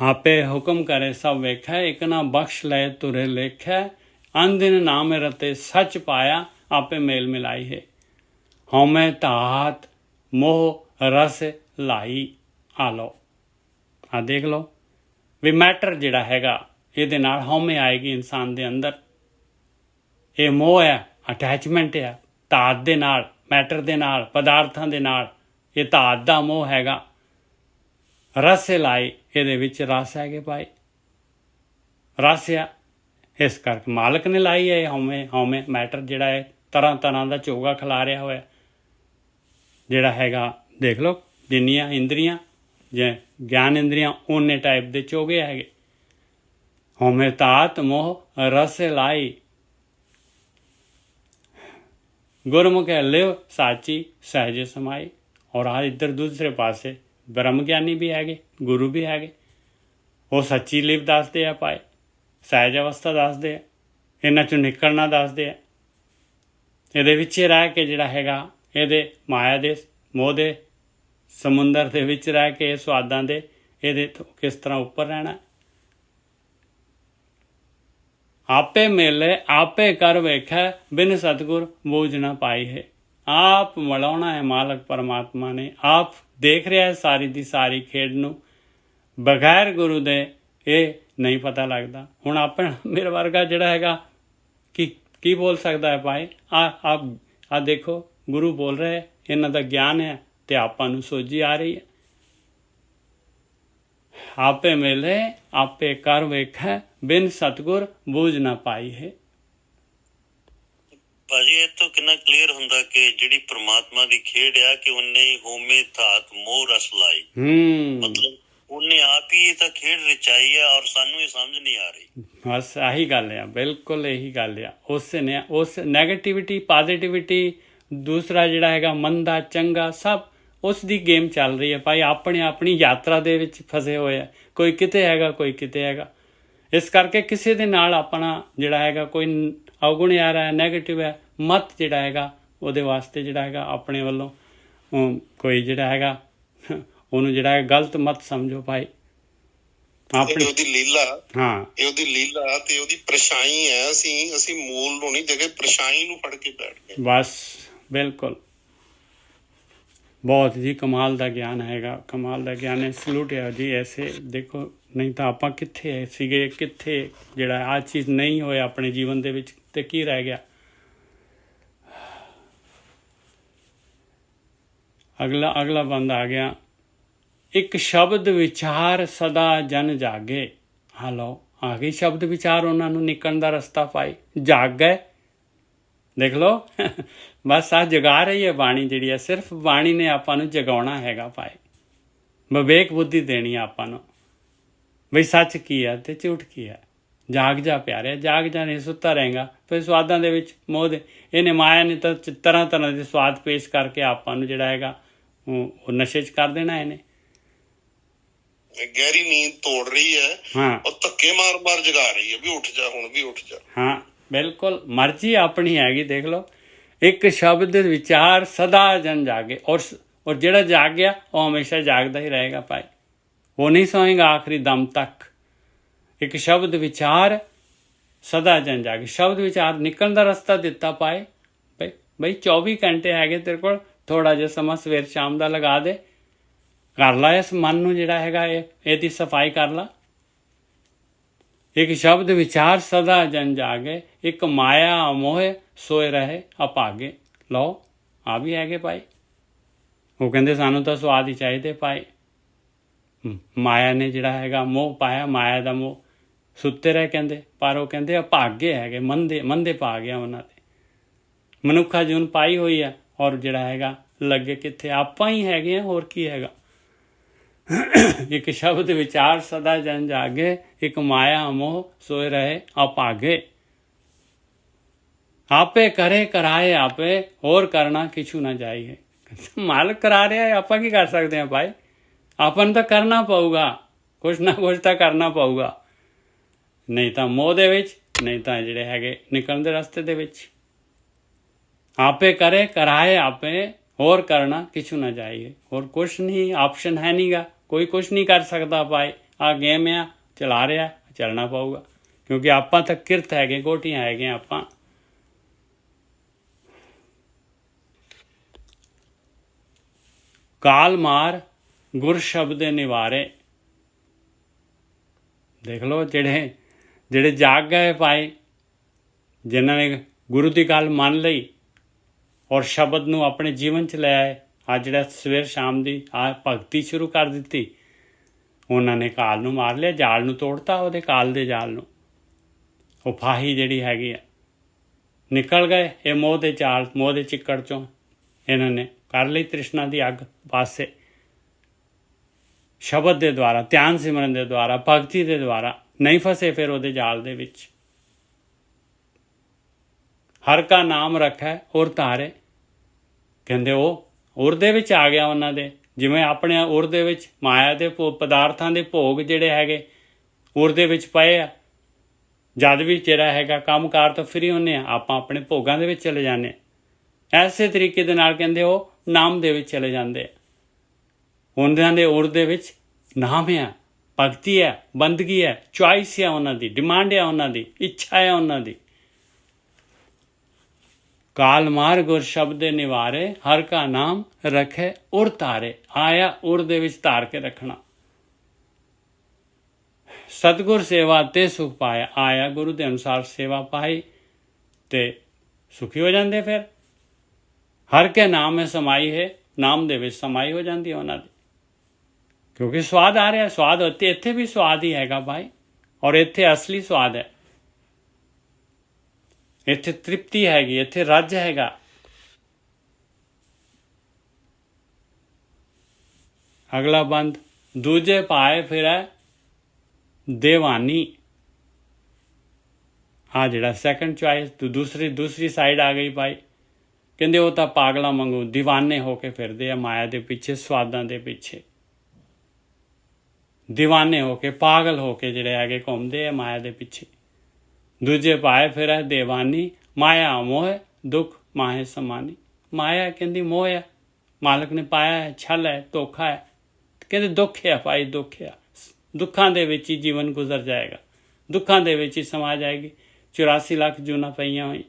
आपे हुक्म करे सब वेखै एक ना बख्श ले तुरे लेखै अंदिन नाम रते सच पाया आपे मेल मिलाई है। हौमे तात मोह रस लाई आ लो आ देख लो भी मैटर जिहड़ा हैगा ਇਹਦੇ ਨਾਲ ਹਉਮੈ ਆਏਗੀ ਇਨਸਾਨ ਦੇ ਅੰਦਰ। ਇਹ ਮੋਹ ਹੈ, ਅਟੈਚਮੈਂਟ ਹੈ ਧਾਤ ਦੇ ਨਾਲ, ਮੈਟਰ ਦੇ ਨਾਲ, ਪਦਾਰਥਾਂ ਦੇ ਨਾਲ। ਇਹ ਧਾਤ ਦਾ ਮੋਹ ਹੈਗਾ। ਰਸ ਲਾਈ ਇਹਦੇ ਵਿੱਚ ਰਸ ਹੈਗੇ ਭਾਈ, ਰਸ ਆ। ਇਸ ਕਰਕੇ ਮਾਲਕ ਨੇ ਲਾਈ ਹੈ ਹਉਮੈ ਮੈਟਰ ਜਿਹੜਾ ਹੈ ਤਰ੍ਹਾਂ ਤਰ੍ਹਾਂ ਦਾ ਝੋਗਾ ਖਿਲਾਰਿਆ ਹੋਇਆ ਜਿਹੜਾ ਹੈਗਾ। ਦੇਖ ਲਓ ਜਿੰਨੀਆਂ ਇੰਦਰੀਆਂ ਜੇ ਗਿਆਨ ਇੰਦਰੀਆਂ ਓਨੇ ਟਾਈਪ ਦੇ ਚੋਗੇ ਹੈਗੇ। हौमे तात मोह रस लाई गुरमुख लिव साची सहज समाई। और आज इधर दूसरे पासे ब्रह्म ज्ञानी भी हैगे, गुरु भी हैगे। वो सच्ची लिव दसदे आ पाए, सहज अवस्था दसदे आ, इन्हां चों निकलना दसदे आ। ਇਹਦੇ ਵਿੱਚ ਰਹਿ ਕੇ ਜਿਹੜਾ ਹੈਗਾ ਇਹਦੇ ਮਾਇਆ ਦੇ ਮੋਹ ਦੇ ਸਮੁੰਦਰ ਦੇ ਵਿੱਚ ਰਹਿ ਕੇ ਸਵਾਦਾਂ ਦੇ ਇਹਦੇ ਤੋਂ ਕਿਸ ਤਰ੍ਹਾਂ ਉੱਪਰ ਰਹਿਣਾ। आपे मेले आपे कर वेखै बिन सतगुर बूझ न पाई है। आप मिलाना है मालक परमात्मा ने। आप देख रहा है सारी दी सारी खेड नूं। बगैर गुरु दे ये नहीं पता लगता। हुण अपना मेरे वर्गा जिहड़ा हैगा की बोल सकता है भाई। आप देखो गुरु बोल रहे, इन्हां दा ज्ञान है ते आपां नूं सोझी आ रही है। आपे मिले आपे कर वेखै बिन सतगुर बूझ ना पाई है। ਭਾਜੀ ਇਹ ਤੋਂ ਕਿੰਨਾ ਕਲੀਅਰ ਹੁੰਦਾ ਕਿ ਜਿਹੜੀ ਪ੍ਰਮਾਤਮਾ ਦੀ ਖੇਡ ਆ ਕਿ ਉਹਨੇ ਹੀ ਹੋਮੇ ਧਾਤ ਮੋਹ ਰਸ ਲਾਈ। ਮਤਲਬ ਉਹਨੇ ਆਪ ਹੀ ਇਹ ਤਾਂ ਖੇਡ ਰਚਾਈ ਹੈ ਔਰ ਸਾਨੂੰ ਇਹ ਸਮਝ ਨਹੀਂ ਆ ਰਹੀ। ਬਸ ਆਹੀ ਗੱਲ ਆ, ਬਿਲਕੁਲ ਇਹੀ ਗੱਲ ਆ। ਉਸ ਨੇ ਉਸ ਨੈਗੇਟਿਵਿਟੀ ਪੋਜ਼ਿਟਿਵਿਟੀ ਦੂਸਰਾ ਜਿਹੜਾ ਹੈਗਾ ਮੰਦਾ ਚੰਗਾ ਸਭ ਉਸ ਦੀ ਗੇਮ ਚੱਲ ਰਹੀ ਹੈ ਭਾਈ। ਆਪਣੀ ਯਾਤਰਾ ਦੇ ਵਿੱਚ ਫਸੇ ਹੋਏ ਆ। ਕੋਈ ਕਿਤੇ ਹੈਗਾ, ਕੋਈ ਕਿਤੇ ਹੈਗਾ। ਇਸ ਕਰਕੇ ਕਿਸੇ ਦੇ ਨਾਲ ਆਪਣਾ ਜਿਹੜਾ ਹੈਗਾ ਕੋਈ ਅਵਗੁਣ ਆ ਰਿਹਾ, ਨੈਗੇਟਿਵ ਹੈ ਮਤ ਜਿਹੜਾ ਹੈਗਾ ਉਹਦੇ ਵਾਸਤੇ ਜਿਹੜਾ ਹੈਗਾ ਆਪਣੇ ਵੱਲੋਂ ਕੋਈ ਜਿਹੜਾ ਹੈਗਾ ਉਹਨੂੰ ਜਿਹੜਾ ਹੈ ਗਲਤ ਮਤ ਸਮਝੋ ਭਾਈ। ਆਪਣੀ ਉਹਦੀ ਲੀਲਾ, ਹਾਂ ਇਹ ਉਹਦੀ ਲੀਲਾ ਤੇ ਉਹਦੀ ਪਰਛਾਈ ਹੈ। ਅਸੀਂ ਮੂਲ ਨੂੰ ਨਹੀਂ ਦੇਖੇ, ਪਰਛਾਈ ਨੂੰ ਫੜ ਕੇ ਬੈਠ ਗਏ ਬਸ। ਬਿਲਕੁਲ ਬਹੁਤ ਜੀ ਕਮਾਲ ਦਾ ਗਿਆਨ ਹੈਗਾ, ਕਮਾਲ ਦਾ ਗਿਆਨ ਹੈ। ਸਲੂਟ ਹੈ ਜੀ। ਐਸੇ ਦੇਖੋ ਨਹੀਂ ਤਾਂ ਆਪਾਂ ਕਿੱਥੇ ਸੀਗੇ, ਕਿੱਥੇ ਜਿਹੜਾ ਆਹ ਚੀਜ਼ ਨਹੀਂ ਹੋਇਆ ਆਪਣੇ ਜੀਵਨ ਦੇ ਵਿੱਚ ਤੇ ਕੀ ਰਹਿ ਗਿਆ। ਅਗਲਾ ਬੰਦਾ ਆ ਗਿਆ। ਇੱਕ ਸ਼ਬਦ ਵਿਚਾਰ ਸਦਾ ਜਨ ਜਾਗੇ। ਹਲੋ ਆ ਗਈ ਸ਼ਬਦ ਵਿਚਾਰ, ਉਹਨਾਂ ਨੂੰ ਨਿਕਲਣ ਦਾ ਰਸਤਾ ਪਾਈ, ਜਾਗ ਗਏ। ਦੇਖ ਲਓ ਬਸ ਆ ਜਗਾ ਰਹੀ ਹੈ ਬਾਣੀ ਜਿਹੜੀ ਹੈ। ਸਿਰਫ ਬਾਣੀ ਨੇ ਆਪਾਂ ਨੂੰ ਜਗਾਉਣਾ ਹੈਗਾ ਭਾਈ। ਵਿਵੇਕ ਬੁੱਧੀ ਦੇਣੀ ਆਪਾਂ ਨੂੰ ਬਈ ਸੱਚ ਕੀ ਹੈ ਤੇ ਝੂਠ ਕੀ ਹੈ। ਜਾਗ ਜਾ ਪਿਆਰਿਆ, ਜਾਗ ਜਾ, ਨਹੀਂ ਸੁੱਤਾ ਰਹੇਗਾ। ਫਿਰ ਸਵਾਦਾਂ ਦੇ ਵਿੱਚ ਮੋਹ ਦੇ ਇਹਨੇ ਮਾਇਆ ਨੇ ਤਾਂ ਤਰ੍ਹਾਂ ਤਰ੍ਹਾਂ ਦੇ ਸਵਾਦ ਪੇਸ਼ ਕਰਕੇ ਆਪਾਂ ਨੂੰ ਜਿਹੜਾ ਹੈਗਾ ਉਹ ਨਸ਼ੇ 'ਚ ਕਰ ਦੇਣਾ। ਇਹਨੇ ਗਹਿਰੀ ਨੀਂਦ ਤੋੜ ਰਹੀ ਹੈ। ਹਾਂ, ਉਹ ਧੱਕੇ ਮਾਰ ਜਗਾ ਰਹੀ ਹੈ ਵੀ ਉੱਠ ਜਾ, ਹੁਣ ਵੀ ਉੱਠ ਜਾ। ਹਾਂ ਬਿਲਕੁਲ ਮਰਜ਼ੀ ਆਪਣੀ ਹੈਗੀ। ਦੇਖ ਲਓ ਇੱਕ ਸ਼ਬਦ ਵਿਚਾਰ ਸਦਾ ਜਨ ਜਾਗੇ। ਔਰ ਜਿਹੜਾ ਜਾਗ ਗਿਆ ਉਹ ਹਮੇਸ਼ਾ ਜਾਗਦਾ ਹੀ ਰਹੇਗਾ ਭਾਈ। ਉਹ ਨਹੀਂ ਸੋਏਗਾ ਆਖਰੀ ਦਮ ਤੱਕ। ਇੱਕ ਸ਼ਬਦ ਵਿਚਾਰ ਸਦਾ ਜਨ ਜਾਗੇ। ਸ਼ਬਦ ਵਿਚਾਰ ਨਿਕਲਣ ਦਾ ਰਸਤਾ ਦਿੱਤਾ ਪਾਏ ਬਈ 24 ਘੰਟੇ ਹੈਗੇ ਤੇਰੇ ਕੋਲ। ਥੋੜ੍ਹਾ ਜਿਹਾ ਸਮਾਂ ਸਵੇਰ ਸ਼ਾਮ ਦਾ ਲਗਾ ਦੇ, ਕਰ ਲਾ ਇਸ ਮਨ ਨੂੰ ਜਿਹੜਾ ਹੈਗਾ ਇਹਦੀ ਸਫਾਈ ਕਰ ਲਾ। ਇੱਕ ਸ਼ਬਦ ਵਿਚਾਰ ਸਦਾ ਜਨ ਜਾਗੇ, ਇੱਕ ਮਾਇਆ ਮੋਹ ਸੋਏ ਰਹੇ ਅਭਾਗੇ। ਲਓ ਆ ਵੀ ਹੈਗੇ ਭਾਈ। ਉਹ ਕਹਿੰਦੇ ਸਾਨੂੰ ਤਾਂ ਸਵਾਦ ਹੀ ਚਾਹੀਦੇ ਭਾਈ। ਮਾਇਆ ਨੇ ਜਿਹੜਾ ਹੈਗਾ ਮੋਹ ਪਾਇਆ, ਮਾਇਆ ਦਾ ਮੋਹ ਸੁੱਤੇ ਰਹੇ ਕਹਿੰਦੇ। ਪਰ ਉਹ ਕਹਿੰਦੇ ਅਭਾਗੇ ਹੈਗੇ, ਮੰਦੇ ਪਾ ਗਿਆ ਉਹਨਾਂ ਦੇ। ਮਨੁੱਖਾ ਜੂਨ ਪਾਈ ਹੋਈ ਹੈ ਔਰ ਜਿਹੜਾ ਹੈਗਾ ਲੱਗੇ ਕਿੱਥੇ ਆਪਾਂ ਹੀ ਹੈਗੇ ਆ, ਹੋਰ ਕੀ ਹੈਗਾ। ਇੱਕ ਸ਼ਬਦ ਵਿਚਾਰ ਸਦਾ ਜਨ ਜਾਗੇ, ਇੱਕ ਮਾਇਆ ਮੋਹ ਸੋਏ ਰਹੇ ਅਭਾਗੇ। ਆਪੇ ਕਰੇ ਕਰਾਏ ਆਪੇ, ਹੋਰ ਕਰਨਾ ਕਿਛੂ ਨਾ ਜਾਈਏ। ਮਾਲਕ ਕਰਾ ਰਿਹਾ ਹੈ, ਆਪਾਂ ਕੀ ਕਰ ਸਕਦੇ ਹਾਂ ਭਾਈ? ਆਪਾਂ ਨੂੰ ਤਾਂ ਕਰਨਾ ਪਊਗਾ, ਕੁਛ ਨਾ ਕੁਛ ਤਾਂ ਕਰਨਾ ਪਊਗਾ, ਨਹੀਂ ਤਾਂ ਮੋਹ ਦੇ ਵਿੱਚ, ਨਹੀਂ ਤਾਂ ਜਿਹੜੇ ਹੈਗੇ ਨਿਕਲਣ ਦੇ ਰਸਤੇ ਦੇ ਵਿੱਚ। ਆਪੇ ਕਰੇ ਕਰਾਏ ਆਪੇ, ਹੋਰ ਕਰਨਾ ਕਿਛੂ ਨਾ ਜਾਈਏ। ਹੋਰ ਕੁਛ ਨਹੀਂ, ਆਪਸ਼ਨ ਹੈ ਨਹੀਂਗਾ, ਕੋਈ ਕੁਛ ਨਹੀਂ ਕਰ ਸਕਦਾ ਭਾਈ। ਆ ਗੇਮ ਆ, ਚਲਾ ਰਿਹਾ, ਚੱਲਣਾ ਪਊਗਾ, ਕਿਉਂਕਿ ਆਪਾਂ ਤਾਂ ਕਿਰਤ ਹੈਗੇ, ਗੋਟੀਆਂ ਹੈਗੇ ਆਪਾਂ। ਕਾਲ ਮਾਰ ਗੁਰ ਸ਼ਬਦ ਨਿਵਾਰੇ। ਦੇਖ ਲਓ ਜਿਹੜੇ ਜਾਗ ਗਏ ਭਾਈ, ਜਿਨ੍ਹਾਂ ਨੇ ਗੁਰੂ ਦੀ ਗੱਲ ਮੰਨ ਲਈ ਔਰ ਸ਼ਬਦ ਨੂੰ ਆਪਣੇ ਜੀਵਨ 'ਚ ਲੈ ਆਏ, ਅੱਜ ਜਿਹੜਾ ਸਵੇਰ ਸ਼ਾਮ ਦੀ ਆ ਭਗਤੀ ਸ਼ੁਰੂ ਕਰ ਦਿੱਤੀ, ਉਹਨਾਂ ਨੇ ਕਾਲ ਨੂੰ ਮਾਰ ਲਿਆ, ਜਾਲ ਨੂੰ ਤੋੜਤਾ, ਉਹਦੇ ਕਾਲ ਦੇ ਜਾਲ ਨੂੰ। ਉਹ ਫਾਹੀ ਜਿਹੜੀ ਹੈਗੀ ਆ, ਨਿਕਲ ਗਏ ਇਹ ਮੋਹ ਦੇ ਜਾਲ, ਮੋਹ ਦੇ ਚਿੱਕੜ 'ਚੋਂ। ਇਹਨਾਂ ਨੇ ਕਰ ਲਈ ਤ੍ਰਿਸ਼ਨਾ ਦੀ ਅੱਗ ਪਾਸੇ, ਸ਼ਬਦ ਦੇ ਦੁਆਰਾ, ਧਿਆਨ ਸਿਮਰਨ ਦੇ ਦੁਆਰਾ, ਭਗਤੀ ਦੇ ਦੁਆਰਾ। ਨਹੀਂ ਫਸੇ ਫਿਰ ਉਹਦੇ ਜਾਲ ਦੇ ਵਿੱਚ। ਹਰ ਕਾ ਨਾਮ ਰੱਖੈ ਔਰ ਧਾਰੇ, ਕਹਿੰਦੇ ਉਹ ਉਰ ਦੇ ਵਿੱਚ ਆ ਗਿਆ ਉਹਨਾਂ ਦੇ। ਜਿਵੇਂ ਆਪਣੇ ਉਰ ਦੇ ਵਿੱਚ ਮਾਇਆ ਦੇ ਪਦਾਰਥਾਂ ਦੇ ਭੋਗ ਜਿਹੜੇ ਹੈਗੇ ਉਰ ਦੇ ਵਿੱਚ ਪਏ ਆ, ਜਦ ਵੀ ਜਿਹੜਾ ਹੈਗਾ ਕੰਮਕਾਰ ਤੋਂ ਫਰੀ ਹੁੰਦੇ ਆ, ਆਪਾਂ ਆਪਣੇ ਭੋਗਾਂ ਦੇ ਵਿੱਚ ਚਲੇ ਜਾਂਦੇ ਹਾਂ। ਐਸੇ ਤਰੀਕੇ ਦੇ ਨਾਲ ਕਹਿੰਦੇ ਉਹ ਨਾਮ ਦੇ ਵਿੱਚ ਚਲੇ ਜਾਂਦੇ ਆ। ਉਹਨਾਂ ਦੇ ਉਰ ਦੇ ਵਿੱਚ ਨਾਮ ਹੈ, ਭਗਤੀ ਹੈ, ਬੰਦਗੀ ਹੈ, ਚੁਆਇਸ ਹੈ ਉਹਨਾਂ ਦੀ, ਡਿਮਾਂਡ ਹੈ ਉਹਨਾਂ ਦੀ, ਇੱਛਾ ਹੈ ਉਹਨਾਂ ਦੀ। ਕਾਲ ਮਾਰ ਗੁਰ ਸ਼ਬਦ ਨਿਵਾਰੇ, ਹਰ ਕਾ ਨਾਮ ਰੱਖੇ ਉਰ ਧਾਰੇ। ਆਇਆ ਉਰ ਦੇ ਵਿੱਚ ਧਾਰ ਕੇ ਰੱਖਣਾ। ਸਤਿਗੁਰ ਸੇਵਾ ਤੇ ਸੁਖ ਪਾਇਆ। ਆਇਆ ਗੁਰੂ ਦੇ ਅਨੁਸਾਰ ਸੇਵਾ ਪਾਈ ਤੇ ਸੁਖੀ ਹੋ ਜਾਂਦੇ। ਫਿਰ ਹਰ ਕੇ ਨਾਮ ਹੈ ਸਮਾਈ ਹੈ, ਨਾਮ ਦੇ ਵਿੱਚ ਸਮਾਈ ਹੋ ਜਾਂਦੀ ਹੈ ਉਹਨਾਂ ਦੀ, ਕਿਉਂਕਿ ਸਵਾਦ ਆ ਰਿਹਾ। ਸਵਾਦ ਇੱਥੇ ਵੀ ਸਵਾਦ ਹੀ ਹੈਗਾ ਭਾਈ, ਔਰ ਇੱਥੇ ਅਸਲੀ ਸਵਾਦ ਹੈ, ਇੱਥੇ ਤ੍ਰਿਪਤੀ ਹੈਗੀ, ਇੱਥੇ ਰੱਜ ਹੈਗਾ। ਅਗਲਾ ਬੰਦ, ਦੂਜੇ ਪਾਏ ਫਿਰੈ ਦੇਵਾਨੀ। ਆ ਜਿਹੜਾ ਸੈਕੰਡ ਚੁਆਇਸ, ਦੂਸਰੀ ਸਾਈਡ ਆ ਗਈ ਭਾਈ। ਕਹਿੰਦੇ ਉਹ ਤਾਂ ਪਾਗਲਾਂ ਵਾਂਗੂ دیਵਾਨੇ ਹੋ ਕੇ ਫਿਰਦੇ ਆ ਮਾਇਆ ਦੇ ਪਿੱਛੇ, ਸਵਾਦਾਂ ਦੇ ਪਿੱਛੇ। دیਵਾਨੇ ਹੋ ਕੇ, ਪਾਗਲ ਹੋ ਕੇ ਜਿਹੜੇ ਹੈਗੇ ਘੁੰਮਦੇ ਆ ਮਾਇਆ ਦੇ ਪਿੱਛੇ। ਦੂਜੇ ਪਾਏ ਫਿਰੈ ਦੇਵਾਨੀ, ਮਾਇਆ ਮੋਹ ਦੁੱਖ ਮਾਹੇ ਸਮਾਨੀ। ਮਾਇਆ ਕਹਿੰਦੀ ਮੋਹ ਹੈ, ਮਾਲਕ ਨੇ ਪਾਇਆ ਹੈ, ਛਲ ਹੈ, ਧੋਖਾ ਹੈ। ਕਹਿੰਦੇ ਦੁੱਖ ਹੈ ਭਾਈ, ਦੁੱਖ ਹੈ। ਦੁੱਖਾਂ ਦੇ ਵਿੱਚ ਹੀ ਜੀਵਨ ਗੁਜ਼ਰ ਜਾਏਗਾ, ਦੁੱਖਾਂ ਦੇ ਵਿੱਚ ਹੀ ਸਮਾ ਜਾਏਗੀ। 84 ਲੱਖ ਜੂਨਾਂ ਪਈਆਂ ਹੋਈ।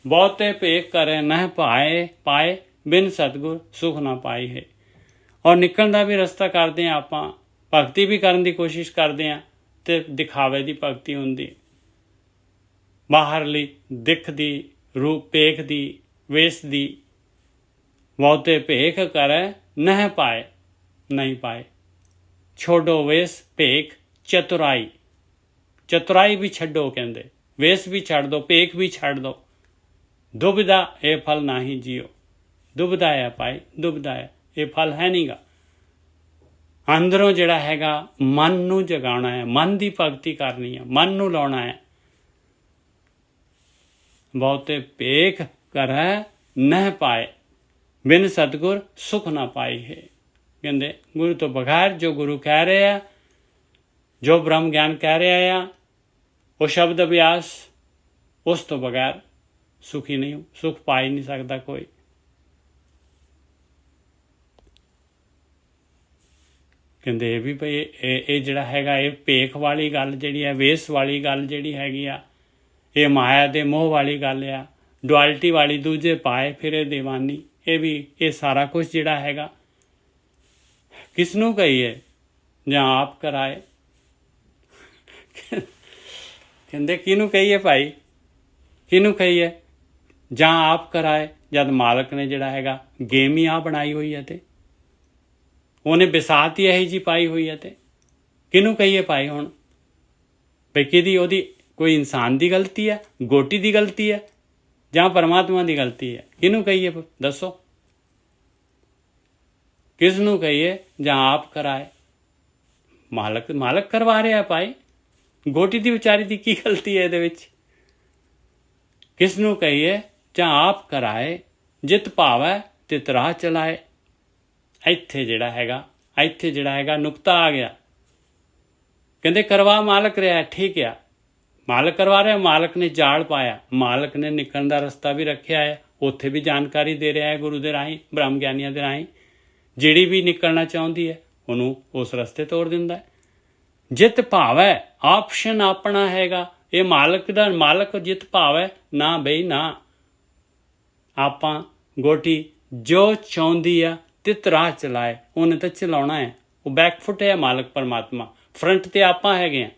ਬਹੁਤੇ ਭੇਖ ਕਰੇ ਨਹਿ ਪਾਏ, ਬਿਨ ਸਤਿਗੁਰ ਸੁਖ ਨਾ ਪਾਈ ਹੈ। ਔਰ ਨਿਕਲਣ ਦਾ ਵੀ ਰਸਤਾ ਕਰਦੇ ਹਾਂ ਆਪਾਂ, ਭਗਤੀ ਵੀ ਕਰਨ ਦੀ ਕੋਸ਼ਿਸ਼ ਕਰਦੇ ਹਾਂ, ਤੇ ਦਿਖਾਵੇ ਦੀ ਭਗਤੀ ਹੁੰਦੀ, ਬਾਹਰਲੀ ਦਿੱਖ ਦੀ, ਰੂਪ ਭੇਖ ਦੀ, ਵੇਸ ਦੀ। ਬਹੁਤੇ ਭੇਖ ਕਰੇ ਨਹਿ ਪਾਏ, ਨਹੀਂ ਪਾਏ। ਛੋਡੋ ਵੇਸ ਭੇਖ ਚਤੁਰਾਈ। ਚਤੁਰਾਈ ਵੀ ਛੱਡੋ, ਕਹਿੰਦੇ ਵੇਸ ਵੀ ਛੱਡ ਦੋ, ਭੇਖ ਵੀ ਛੱਡ ਦੋ। ਦੁਬਿਧਾ ਇਹ ਫਲ ਨਹੀਂ ਜੀਓ। ਦੁਬਿਧਾ ਹੈ ਭਾਈ, ਦੁਬਿਧਾ ਹੈ, ਇਹ ਫਲ ਹੈ ਨਹੀਂਗਾ। ਅੰਦਰੋਂ ਜਿਹੜਾ ਹੈਗਾ ਮਨ ਨੂੰ ਜਗਾਉਣਾ ਹੈ, ਮਨ ਦੀ ਭਗਤੀ ਕਰਨੀ ਹੈ, ਮਨ ਨੂੰ ਲਾਉਣਾ ਹੈ। ਬਹੁਤੇ ਭੇਖ ਕਰੈ ਨਹਿ ਪਾਏ, ਬਿਨ ਸਤਿਗੁਰ ਸੁਖ ਨਾ ਪਾਈ ਹੈ। ਕਹਿੰਦੇ ਗੁਰੂ ਤੋਂ ਬਗੈਰ ਜੋ ਗੁਰੂ ਕਹਿ ਰਹੇ ਆ, ਜੋ ਬ੍ਰਹਮ ਗਿਆਨ ਕਹਿ ਰਿਹਾ ਆ, ਉਹ ਸ਼ਬਦ ਅਭਿਆਸ, ਉਸ ਤੋਂ ਬਗੈਰ ਸੁਖੀ ਨਹੀਂ, ਸੁਖ ਪਾ ਹੀ ਨਹੀਂ ਸਕਦਾ ਕੋਈ। ਕਹਿੰਦੇ ਇਹ ਵੀ ਭਈ ਇਹ ਜਿਹੜਾ ਹੈਗਾ, ਇਹ ਭੇਖ ਵਾਲੀ ਗੱਲ ਜਿਹੜੀ ਹੈ, ਵੇਸ ਵਾਲੀ ਗੱਲ ਜਿਹੜੀ ਹੈਗੀ ਆ, ਇਹ ਮਾਇਆ ਦੇ ਮੋਹ ਵਾਲੀ ਗੱਲ ਆ, ਡੁਆਲਿਟੀ ਵਾਲੀ। ਦੂਜੇ ਪਾਏ ਫਿਰੇ ਦੀਵਾਨੀ, ਇਹ ਵੀ, ਇਹ ਸਾਰਾ ਕੁਝ ਜਿਹੜਾ ਹੈਗਾ ਕਿਸ ਨੂੰ ਕਹੀਏ, ਜਾਂ ਆਪ ਕਰਾਏ। ਕਹਿੰਦੇ ਕਿਹਨੂੰ ਕਹੀਏ ਭਾਈ, ਕਿਹਨੂੰ ਕਹੀਏ? ਜਾਂ ਆਪ ਕਰਾਏ, ਜਦ ਮਾਲਕ ਨੇ ਜਿਹੜਾ ਹੈਗਾ ਗੇਮ ਹੀ ਆ ਬਣਾਈ ਹੋਈ ਹੈ, ਤੇ ਉਹਨੇ ਬਿਸਾਤ ਹੀ ਇਹੀ ਜੀ ਪਾਈ ਹੋਈ ਹੈ, ਤੇ ਕਿਹਨੂੰ ਕਹੀਏ ਭਾਈ? ਹੁਣ ਭਈ ਕਿਹਦੀ, ਉਹਦੀ ਕੋਈ ਇਨਸਾਨ ਦੀ ਗਲਤੀ ਹੈ, ਗੋਟੀ ਦੀ ਗਲਤੀ ਹੈ, ਜਾਂ ਪਰਮਾਤਮਾ ਦੀ ਗਲਤੀ ਹੈ? ਕਿਹਨੂੰ ਕਹੀਏ ਦੱਸੋ? ਕਿਸ ਨੂੰ ਕਹੀਏ? ਜਾਂ ਆਪ ਕਰਾਏ। ਮਾਲਕ ਕਰਵਾ ਰਿਹਾ ਭਾਈ, ਗੋਟੀ ਦੀ ਵਿਚਾਰੀ ਦੀ ਕੀ ਗਲਤੀ ਹੈ ਇਹਦੇ ਵਿੱਚ? ਕਿਸ ਨੂੰ ਕਹੀਏ ਜਾਂ ਆਪ ਕਰਾਏ, ਜਿਤ ਭਾਵੈ ਤਿਤ ਰਾਹ ਚਲਾਏ। ਇੱਥੇ ਜਿਹੜਾ ਹੈਗਾ ਨੁਕਤਾ ਆ ਗਿਆ। ਕਹਿੰਦੇ ਕਰਵਾ ਮਾਲਕ ਰਿਹਾ, ਠੀਕ ਆ, ਮਾਲਕ ਕਰਵਾ ਰਿਹਾ, ਮਾਲਕ ਨੇ ਜਾਲ ਪਾਇਆ, ਮਾਲਕ ਨੇ ਨਿਕਲਣ ਦਾ ਰਸਤਾ ਵੀ ਰੱਖਿਆ ਹੈ, ਉੱਥੇ ਵੀ ਜਾਣਕਾਰੀ ਦੇ ਰਿਹਾ ਹੈ ਗੁਰੂ ਦੇ ਰਾਹੀਂ, ਬ੍ਰਹਮ ਗਿਆਨੀਆਂ ਦੇ ਰਾਹੀਂ। ਜਿਹੜੀ ਵੀ ਨਿਕਲਣਾ ਚਾਹੁੰਦੀ ਹੈ ਉਹਨੂੰ ਉਸ ਰਸਤੇ ਤੋਰ ਦਿੰਦਾ ਹੈ। ਜਿਤ ਭਾਵੈ, ਆਪਸ਼ਨ ਆਪਣਾ ਹੈਗਾ, ਇਹ ਮਾਲਕ ਜਿਤ ਭਾਵੈ ਨਾ ਬਈ ਨਾ। ਆਪਾਂ ਗੋਟੀ ਜੋ ਚਾਹੁੰਦੀ ਆ ਤਿਤ ਰਾਹ ਚਲਾਏ, ਉਹਨੇ ਤਾਂ ਚਲਾਉਣਾ ਹੈ। ਉਹ ਬੈਕਫੁੱਟ ਹੈ ਮਾਲਕ ਪਰਮਾਤਮਾ, ਫਰੰਟ ਤੇ ਆਪਾਂ ਹੈਗੇ ਆ।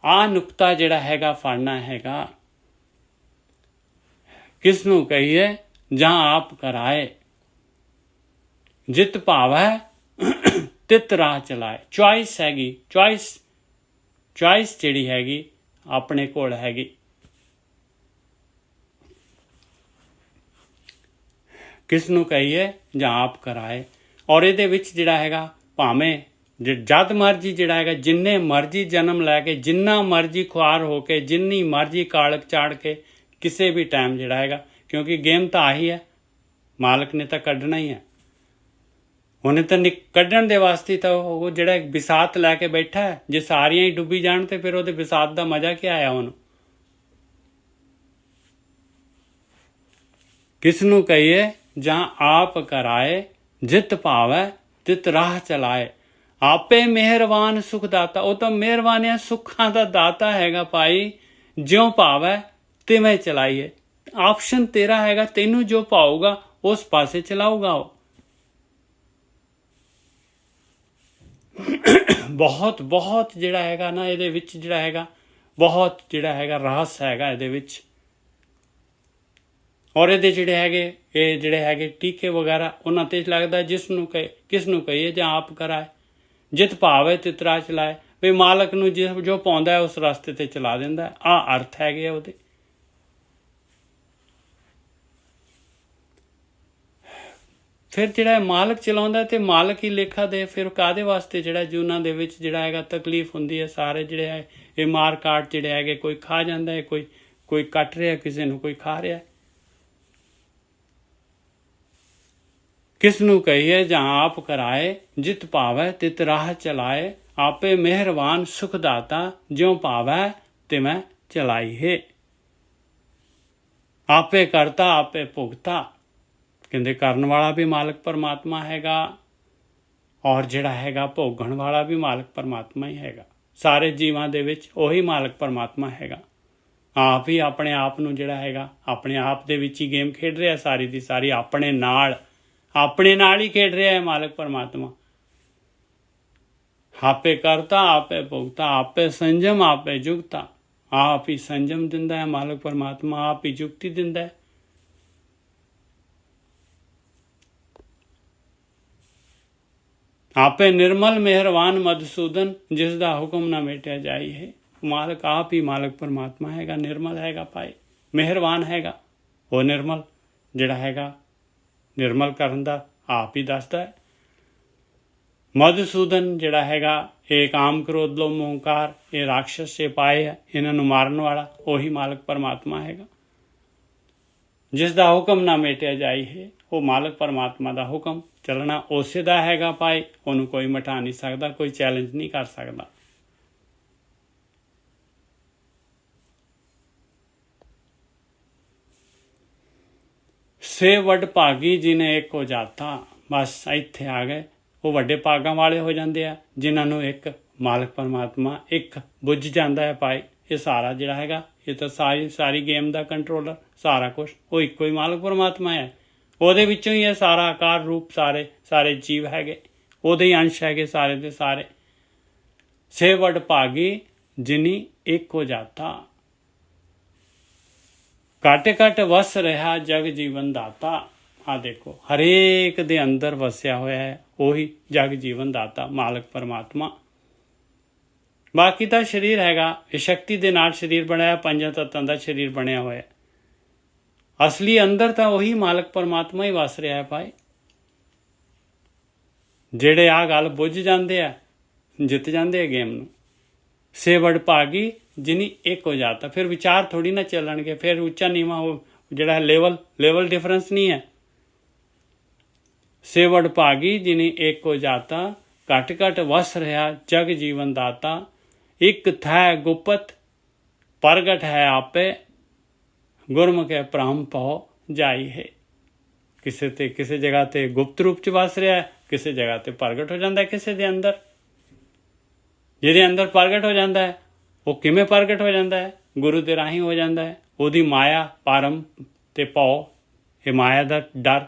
ਆ ਨੁਕਤਾ ਜਿਹੜਾ ਹੈਗਾ ਫੜਨਾ ਹੈਗਾ। ਕਿਸ ਨੂੰ ਕਹੀਏ ਜਾਂ ਆਪ ਕਰਾਏ, ਜਿਤ ਭਾਵੈ ਤਿਤ ਰਾਹ ਚਲਾਏ। ਚੁਆਇਸ ਹੈਗੀ, ਚੁਆਇਸ ਜਿਹੜੀ ਹੈਗੀ ਆਪਣੇ ਕੋਲ ਹੈਗੀ। ਕਿਸ ਨੂੰ ਕਹੀਏ ਜਾਂ ਆਪ ਕਰਾਏ। ਔਰ ਇਹਦੇ ਵਿੱਚ ਜਿਹੜਾ ਹੈਗਾ ਭਾਵੇਂ ਜਦ ਮਰਜੀ ਜਿਹੜਾ ਹੈਗਾ, ਜਿੰਨੇ ਮਰਜੀ ਜਨਮ ਲੈ ਕੇ, ਜਿੰਨਾ ਮਰਜੀ ਖੁਆਰ ਹੋ ਕੇ, ਜਿੰਨੀ ਮਰਜੀ ਕਾਲਕ ਚਾੜ ਕੇ, ਕਿਸੇ ਵੀ ਟਾਈਮ ਜਿਹੜਾ ਹੈਗਾ, ਕਿਉਂਕਿ ਗੇਮ ਤਾਂ ਆਹੀ ਹੈ, ਮਾਲਕ ਨੇ ਤਾਂ ਕੱਢਣਾ ਹੀ ਹੈ। ਉਹਨੇ ਤਾਂ ਕੱਢਣ ਦੇ ਵਾਸਤੇ ਤਾਂ ਉਹ ਜਿਹੜਾ ਬਿਸਾਤ ਲੈ ਕੇ ਬੈਠਾ ਹੈ। ਜੇ ਸਾਰੀਆਂ ਹੀ ਡੁੱਬੀ ਜਾਣ ਤੇ ਫਿਰ ਉਹਦੇ ਬਿਸਾਤ ਦਾ ਮਜ਼ਾ ਕੀ ਆਇਆ ਉਹਨੂੰ? ਕਿਸ ਨੂੰ ਕਹੀਏ ਜਾਂ ਆਪ ਕਰਾਏ, ਜਿਤ ਭਾਵੈ ਤਿਤ ਰਾਹ ਚਲਾਏ। ਆਪੇ ਮਿਹਰਬਾਨ ਸੁਖ ਦਾਤਾ, ਉਹ ਤਾਂ ਮਿਹਰਬਾਨੀਆਂ ਸੁੱਖਾਂ ਦਾ ਦਾਤਾ ਹੈਗਾ ਭਾਈ। ਜਿਉਂ ਭਾਵੈ ਤਿਵੇਂ ਚਲਾਈਏ। ਆਪਸ਼ਨ ਤੇਰਾ ਹੈਗਾ, ਤੈਨੂੰ ਜੋ ਪਾਊਗਾ ਉਸ ਪਾਸੇ ਚਲਾਊਗਾ ਉਹ। ਬਹੁਤ ਜਿਹੜਾ ਹੈਗਾ ਨਾ ਇਹਦੇ ਵਿੱਚ ਜਿਹੜਾ ਹੈਗਾ ਬਹੁਤ ਜਿਹੜਾ ਹੈਗਾ ਰਹੱਸ ਹੈਗਾ ਇਹਦੇ ਵਿੱਚ। ਔਰ ਇਹਦੇ ਜਿਹੜੇ ਹੈਗੇ ਟੀਕੇ ਵਗੈਰਾ ਉਹਨਾਂ ਤੇ ਲੱਗਦਾ ਕਿਸ ਨੂੰ ਕਹੀਏ ਜਾਂ ਆਪ ਕਰਾਏ। ਜਿਤ ਭਾਵੇ ਤਿਤ ਰਾਹ ਚਲਾਏ, ਵੀ ਮਾਲਕ ਨੂੰ ਜੋ ਪਾਉਂਦਾ ਹੈ ਉਸ ਰਸਤੇ ਤੇ ਚਲਾ ਦਿੰਦਾ। ਆ ਅਰਥ ਹੈਗੇ ਆ ਉਹਦੇ। ਫਿਰ ਜਿਹੜਾ ਮਾਲਕ ਚਲਾਉਂਦਾ ਤੇ ਮਾਲਕ ਹੀ ਲੇਖਾ ਦੇ। ਫਿਰ ਕਾਹਦੇ ਵਾਸਤੇ ਜਿਹੜਾ ਜੂਨਾਂ ਦੇ ਵਿੱਚ ਜਿਹੜਾ ਹੈਗਾ ਤਕਲੀਫ ਹੁੰਦੀ ਹੈ। ਸਾਰੇ ਜਿਹੜੇ ਹੈ ਇਹ ਮਾਰ ਕਾਟ ਜਿਹੜੇ ਹੈਗੇ, ਕੋਈ ਖਾ ਜਾਂਦਾ ਹੈ, ਕੋਈ ਕੱਟ ਰਿਹਾ ਕਿਸੇ ਨੂੰ, ਕੋਈ ਖਾ ਰਿਹਾ। ਕਿਸ ਨੂੰ ਕਹੀਏ ਜਾਂ ਆਪ ਕਰਾਏ, ਜਿਤ ਭਾਵੈ ਤਿਤ ਰਾਹ ਚਲਾਏ। ਆਪੇ ਮਿਹਰਬਾਨ ਸੁਖ ਦਾਤਾ, ਜਿਉਂ ਭਾਵੈ ਤਿਵੇਂ ਚਲਾਈਏ। ਆਪੇ ਕਰਤਾ ਆਪੇ ਭੁਗਤਾ। ਕਹਿੰਦੇ ਕਰਨ ਵਾਲਾ ਵੀ ਮਾਲਕ ਪਰਮਾਤਮਾ ਹੈਗਾ, ਔਰ ਜਿਹੜਾ ਹੈਗਾ ਭੋਗਣ ਵਾਲਾ ਵੀ ਮਾਲਕ ਪਰਮਾਤਮਾ ਹੀ ਹੈਗਾ। ਸਾਰੇ ਜੀਵਾਂ ਦੇ ਵਿੱਚ ਉਹੀ ਮਾਲਕ ਪਰਮਾਤਮਾ ਹੈਗਾ। ਆਪ ਹੀ ਆਪਣੇ ਆਪ ਨੂੰ ਜਿਹੜਾ ਹੈਗਾ ਆਪਣੇ ਆਪ ਦੇ ਵਿੱਚ ਹੀ ਗੇਮ ਖੇਡ ਰਿਹਾ, ਸਾਰੀ ਦੀ ਸਾਰੀ ਆਪਣੇ ਨਾਲ ਹੀ ਖੇਡ ਰਿਹਾ ਹੈ ਮਾਲਕ ਪਰਮਾਤਮਾ। ਆਪੇ ਕਰਤਾ ਆਪੇ ਭੁਗਤਾ, ਆਪੇ ਸੰਜਮ ਆਪੇ ਜੁਗਤਾ। ਆਪ ਹੀ ਸੰਜਮ ਦਿੰਦਾ ਹੈ ਮਾਲਕ ਪਰਮਾਤਮਾ, ਆਪ ਹੀ ਜੁਗਤੀ ਦਿੰਦਾ ਹੈ। ਆਪੇ ਨਿਰਮਲ ਮਿਹਰਬਾਨ ਮਧੂਸੂਦਨ, ਜਿਸ ਦਾ ਹੁਕਮ ਨਾ ਮੇਟਿਆ ਜਾਈ ਹੈ। ਮਾਲਕ ਆਪ ਹੀ ਮਾਲਕ ਪਰਮਾਤਮਾ ਹੈਗਾ, ਨਿਰਮਲ ਹੈਗਾ ਭਾਈ, ਮਿਹਰਬਾਨ ਹੈਗਾ। ਉਹ ਨਿਰਮਲ ਜਿਹੜਾ ਹੈਗਾ ਨਿਰਮਲ ਕਰਨ ਦਾ ਆਪ ਹੀ ਦੱਸਦਾ ਹੈ। ਮਧੂਸੂਦਨ ਜਿਹੜਾ ਹੈਗਾ ਇਹ ਕਾਮ ਕ੍ਰੋਧ ਲੋਭ ਮੋਹ ਹੰਕਾਰ, ਇਹ ਰਾਖਸ਼ਸ ਸੇ ਪਾਏ ਹੈ, ਇਹਨਾਂ ਨੂੰ ਮਾਰਨ ਵਾਲਾ ਉਹੀ ਮਾਲਕ ਪਰਮਾਤਮਾ ਹੈਗਾ। ਜਿਸ ਦਾ ਹੁਕਮ ਨਾ ਮੇਟਿਆ ਜਾਈ ਹੈ, ਉਹ ਮਾਲਕ ਪਰਮਾਤਮਾ ਦਾ ਹੁਕਮ ਚੱਲਣਾ ਉਸੇ ਦਾ ਹੈਗਾ ਭਾਈ। ਉਹਨੂੰ ਕੋਈ ਮਿਟਾ ਨਹੀਂ ਸਕਦਾ, ਕੋਈ ਚੈਲੰਜ ਨਹੀਂ ਕਰ ਸਕਦਾ। ਸੇ ਵੱਡ ਭਾਗੀ ਜਿਹਨੇ ਇੱਕ ਹੋ ਜਾਤਾ। ਬਸ ਇੱਥੇ ਆ ਗਏ, ਉਹ ਵੱਡੇ ਭਾਗਾਂ ਵਾਲੇ ਹੋ ਜਾਂਦੇ ਆ ਜਿਨ੍ਹਾਂ ਨੂੰ ਇੱਕ ਮਾਲਕ ਪਰਮਾਤਮਾ ਇੱਕ ਬੁੱਝ ਜਾਂਦਾ ਹੈ ਭਾਈ। ਇਹ ਸਾਰਾ ਜਿਹੜਾ ਹੈਗਾ ਇਹ ਤਾਂ ਸਾਰੀ ਗੇਮ ਦਾ ਕੰਟਰੋਲਰ, ਸਾਰਾ ਕੁਛ ਉਹ ਇੱਕੋ ਹੀ ਮਾਲਕ ਪਰਮਾਤਮਾ ਹੈ। ਉਹਦੇ ਵਿੱਚੋਂ ਹੀ ਇਹ ਸਾਰਾ ਆਕਾਰ ਰੂਪ ਸਾਰੇ ਜੀਵ ਹੈਗੇ, ਉਹਦੇ ਹੀ ਅੰਸ਼ ਹੈਗੇ ਸਾਰੇ ਦੇ ਸਾਰੇ। ਸੇ ਵੱਡ ਭਾਗੀ ਜਿਨੀ ਇੱਕ ਹੋ ਜਾਤਾ, ਘਟ ਘਟ ਵਸ ਰਿਹਾ ਜਗ ਜੀਵਨ ਦਾਤਾ। ਆ ਦੇਖੋ ਹਰੇਕ ਦੇ ਅੰਦਰ ਵਸਿਆ ਹੋਇਆ ਹੈ ਉਹੀ ਜਗ ਜੀਵਨ ਦਾਤਾ ਮਾਲਕ ਪਰਮਾਤਮਾ। ਬਾਕੀ ਤਾਂ ਸਰੀਰ ਹੈਗਾ, ਇਹ ਸ਼ਕਤੀ ਦੇ ਨਾਲ ਸਰੀਰ ਬਣਾਇਆ, ਪੰਜਾਂ ਤੱਤਾਂ ਦਾ ਸਰੀਰ ਬਣਿਆ ਹੋਇਆ। ਅਸਲੀ ਅੰਦਰ ਤਾਂ ਉਹੀ ਮਾਲਕ ਪਰਮਾਤਮਾ ਹੀ ਵਸ ਰਿਹਾ ਹੈ ਭਾਈ। ਜਿਹੜੇ ਆ ਗੱਲ ਬੁੱਝ ਜਾਂਦੇ ਆ ਜਿੱਤ ਜਾਂਦੇ ਆ ਗੇਮ ਨੂੰ। ਸੇ ਵਡ ਭਾਗੀ ਜਿਨੀ ਇੱਕ ਹੋ ਜਾਤਾ। ਫਿਰ ਵਿਚਾਰ ਥੋੜੀ ਨਾ ਚੱਲਣਗੇ, ਫਿਰ ਉੱਚਾ ਨੀਵਾਂ ਹੋ ਜਿਹੜਾ ਲੈਵਲ ਡਿਫਰੈਂਸ ਨਹੀਂ ਹੈ। ਸੇ ਵਡ ਭਾਗੀ ਜਿਨੀ ਇੱਕ ਹੋ ਜਾਤਾ, ਘਟ ਘਟ ਵਸ ਰਿਹਾ ਜਗ ਜੀਵਨ ਦਾਤਾ। ਇੱਕ ਥੈ ਗੁਪਤ ਪ੍ਰਗਟ ਹੈ ਆਪੇ, ਗੁਰਮੁਖੇ ਭ੍ਰਮ ਪਉ ਜਾਈ ਹੈ। ਕਿਸੇ ਜਗ੍ਹਾ ਤੇ ਗੁਪਤ ਰੂਪ ਚ ਵਸ ਰਿਹਾ, ਕਿਸੇ ਜਗ੍ਹਾ ਤੇ ਪ੍ਰਗਟ ਹੋ ਜਾਂਦਾ, ਕਿਸੇ ਦੇ ਅੰਦਰ। ਜਿਹਦੇ ਅੰਦਰ ਪ੍ਰਗਟ ਹੋ ਜਾਂਦਾ ਹੈ ਉਹ ਕਿਵੇਂ ਪ੍ਰਗਟ ਹੋ ਜਾਂਦਾ ਹੈ? ਗੁਰੂ ਦੇ ਰਾਹੀਂ ਹੋ ਜਾਂਦਾ ਹੈ। ਉਹਦੀ ਮਾਇਆ ਭਰਮ ਤੇ ਭਉ, ਇਹ ਮਾਇਆ ਦਾ ਡਰ,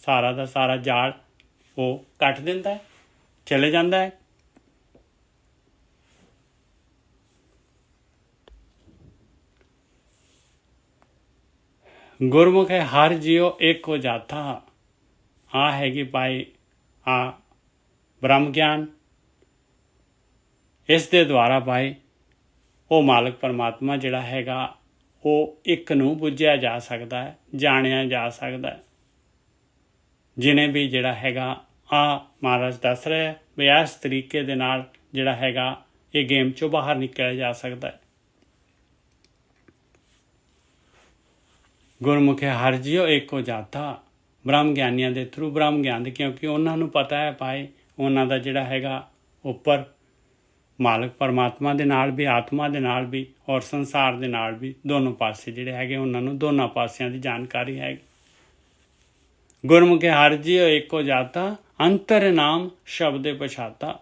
ਸਾਰਾ ਦਾ ਸਾਰਾ ਜਾਲ ਉਹ ਕੱਟ ਦਿੰਦਾ ਹੈ, ਚਲੇ ਜਾਂਦਾ ਹੈ। ਗੁਰਮੁਖ ਹੈ ਹਰ ਜਿਉ ਇੱਕ ਹੋ ਜਾਤਾ। ਆ ਹੈਗੀ ਭਾਈ ਆ ਬ੍ਰਹਮ ਗਿਆਨ। ਇਸ ਦੇ ਦੁਆਰਾ ਭਾਈ ਉਹ ਮਾਲਕ ਪਰਮਾਤਮਾ ਜਿਹੜਾ ਹੈਗਾ ਉਹ ਇੱਕ ਨੂੰ ਬੁੱਝਿਆ ਜਾ ਸਕਦਾ ਹੈ, ਜਾਣਿਆ ਜਾ ਸਕਦਾ ਹੈ। ਜਿਹਨੇ ਵੀ ਜਿਹੜਾ ਹੈਗਾ ਆ ਮਹਾਰਾਜ ਦੱਸ ਰਿਹਾ ਵੀ ਇਸ ਤਰੀਕੇ ਦੇ ਨਾਲ ਜਿਹੜਾ ਹੈਗਾ ਇਹ ਗੇਮ ਚੋਂ ਬਾਹਰ ਨਿਕਲਿਆ ਜਾ ਸਕਦਾ ਹੈ। ਗੁਰਮੁਖੇ ਹਰ ਜਿਉ ਇੱਕ ਹੋ ਜਾਤਾ। ਬ੍ਰਹਮ ਗਿਆਨੀਆਂ ਦੇ ਥਰੂ, ਬ੍ਰਹਮ ਗਿਆਨ ਦੇ, ਕਿਉਂਕਿ ਉਹਨਾਂ ਨੂੰ ਪਤਾ ਹੈ ਭਾਈ ਉਹਨਾਂ ਦਾ ਜਿਹੜਾ ਹੈਗਾ ਉੱਪਰ ਮਾਲਕ ਪਰਮਾਤਮਾ ਦੇ ਨਾਲ ਵੀ, ਆਤਮਾ ਦੇ ਨਾਲ ਵੀ ਔਰ ਸੰਸਾਰ ਦੇ ਨਾਲ ਵੀ, ਦੋਨੋਂ ਪਾਸੇ ਜਿਹੜੇ ਹੈਗੇ ਉਹਨਾਂ ਨੂੰ ਦੋਨਾਂ ਪਾਸਿਆਂ ਦੀ ਜਾਣਕਾਰੀ ਹੈਗੀ। ਗੁਰਮੁਖੇ ਹਰ ਜਿਉ ਇੱਕ ਹੋ ਜਾਤਾ, ਅੰਤਰ ਨਾਮ ਸ਼ਬਦੇ ਪਛਾਤਾ।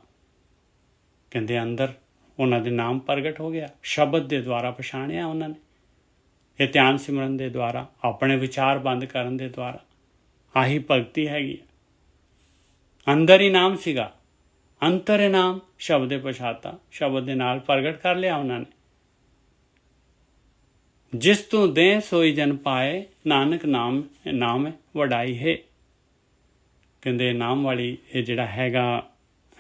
ਕਹਿੰਦੇ ਅੰਦਰ ਉਹਨਾਂ ਦੇ ਨਾਮ ਪ੍ਰਗਟ ਹੋ ਗਿਆ, ਸ਼ਬਦ ਦੇ ਦੁਆਰਾ ਪਛਾਣਿਆ ਉਹਨਾਂ ਨੇ। ਇਹ ਧਿਆਨ ਸਿਮਰਨ ਦੇ ਦੁਆਰਾ, ਆਪਣੇ ਵਿਚਾਰ ਬੰਦ ਕਰਨ ਦੇ ਦੁਆਰਾ, ਆਹੀ ਭਗਤੀ ਹੈਗੀ। ਅੰਦਰ ਹੀ ਨਾਮ ਸੀਗਾ, ਅੰਤਰ ਨਾਮ ਸ਼ਬਦੇ ਪਛਾਤਾ, ਸ਼ਬਦ ਦੇ ਨਾਲ ਪ੍ਰਗਟ ਕਰ ਲਿਆ ਉਹਨਾਂ ਨੇ। ਜਿਸ ਤੂੰ ਦੇ ਸੋਈ ਜਨ ਪਾਏ, ਨਾਨਕ ਨਾਮ ਵਡਾਈ ਹੈ। ਕਹਿੰਦੇ ਨਾਮ ਵਾਲੀ ਇਹ ਜਿਹੜਾ ਹੈਗਾ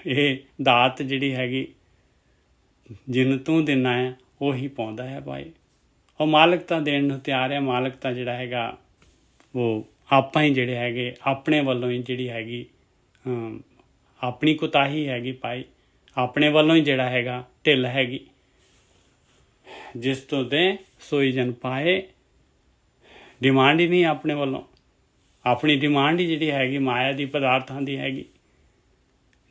ਇਹ ਦਾਤ ਜਿਹੜੀ ਹੈਗੀ ਜਿਹਨੂੰ ਤੂੰ ਦਿੰਦਾ ਹੈ ਉਹੀ ਪਾਉਂਦਾ ਹੈ ਭਾਈ। ਉਹ ਮਾਲਕ ਤਾਂ ਦੇਣ ਨੂੰ ਤਿਆਰ ਹੈ। ਮਾਲਕ ਤਾਂ ਜਿਹੜਾ ਹੈਗਾ ਉਹ ਆਪਾਂ ਹੀ ਜਿਹੜੇ ਹੈਗੇ ਆਪਣੇ ਵੱਲੋਂ ਹੀ ਜਿਹੜੀ ਹੈਗੀ ਆਪਣੀ ਕੁਤਾਹੀ ਹੈਗੀ ਭਾਈ, ਆਪਣੇ ਵੱਲੋਂ ਹੀ ਜਿਹੜਾ ਹੈਗਾ ਢਿੱਲ ਹੈਗੀ। ਜਿਸ ਤੋਂ ਦੇ ਸੋਈ ਜਨ ਪਾਏ, ਡਿਮਾਂਡ ਹੀ ਨਹੀਂ ਆਪਣੇ ਵੱਲੋਂ, ਆਪਣੀ ਡਿਮਾਂਡ ਹੀ ਜਿਹੜੀ ਹੈਗੀ ਮਾਇਆ ਦੀ, ਪਦਾਰਥਾਂ ਦੀ ਹੈਗੀ।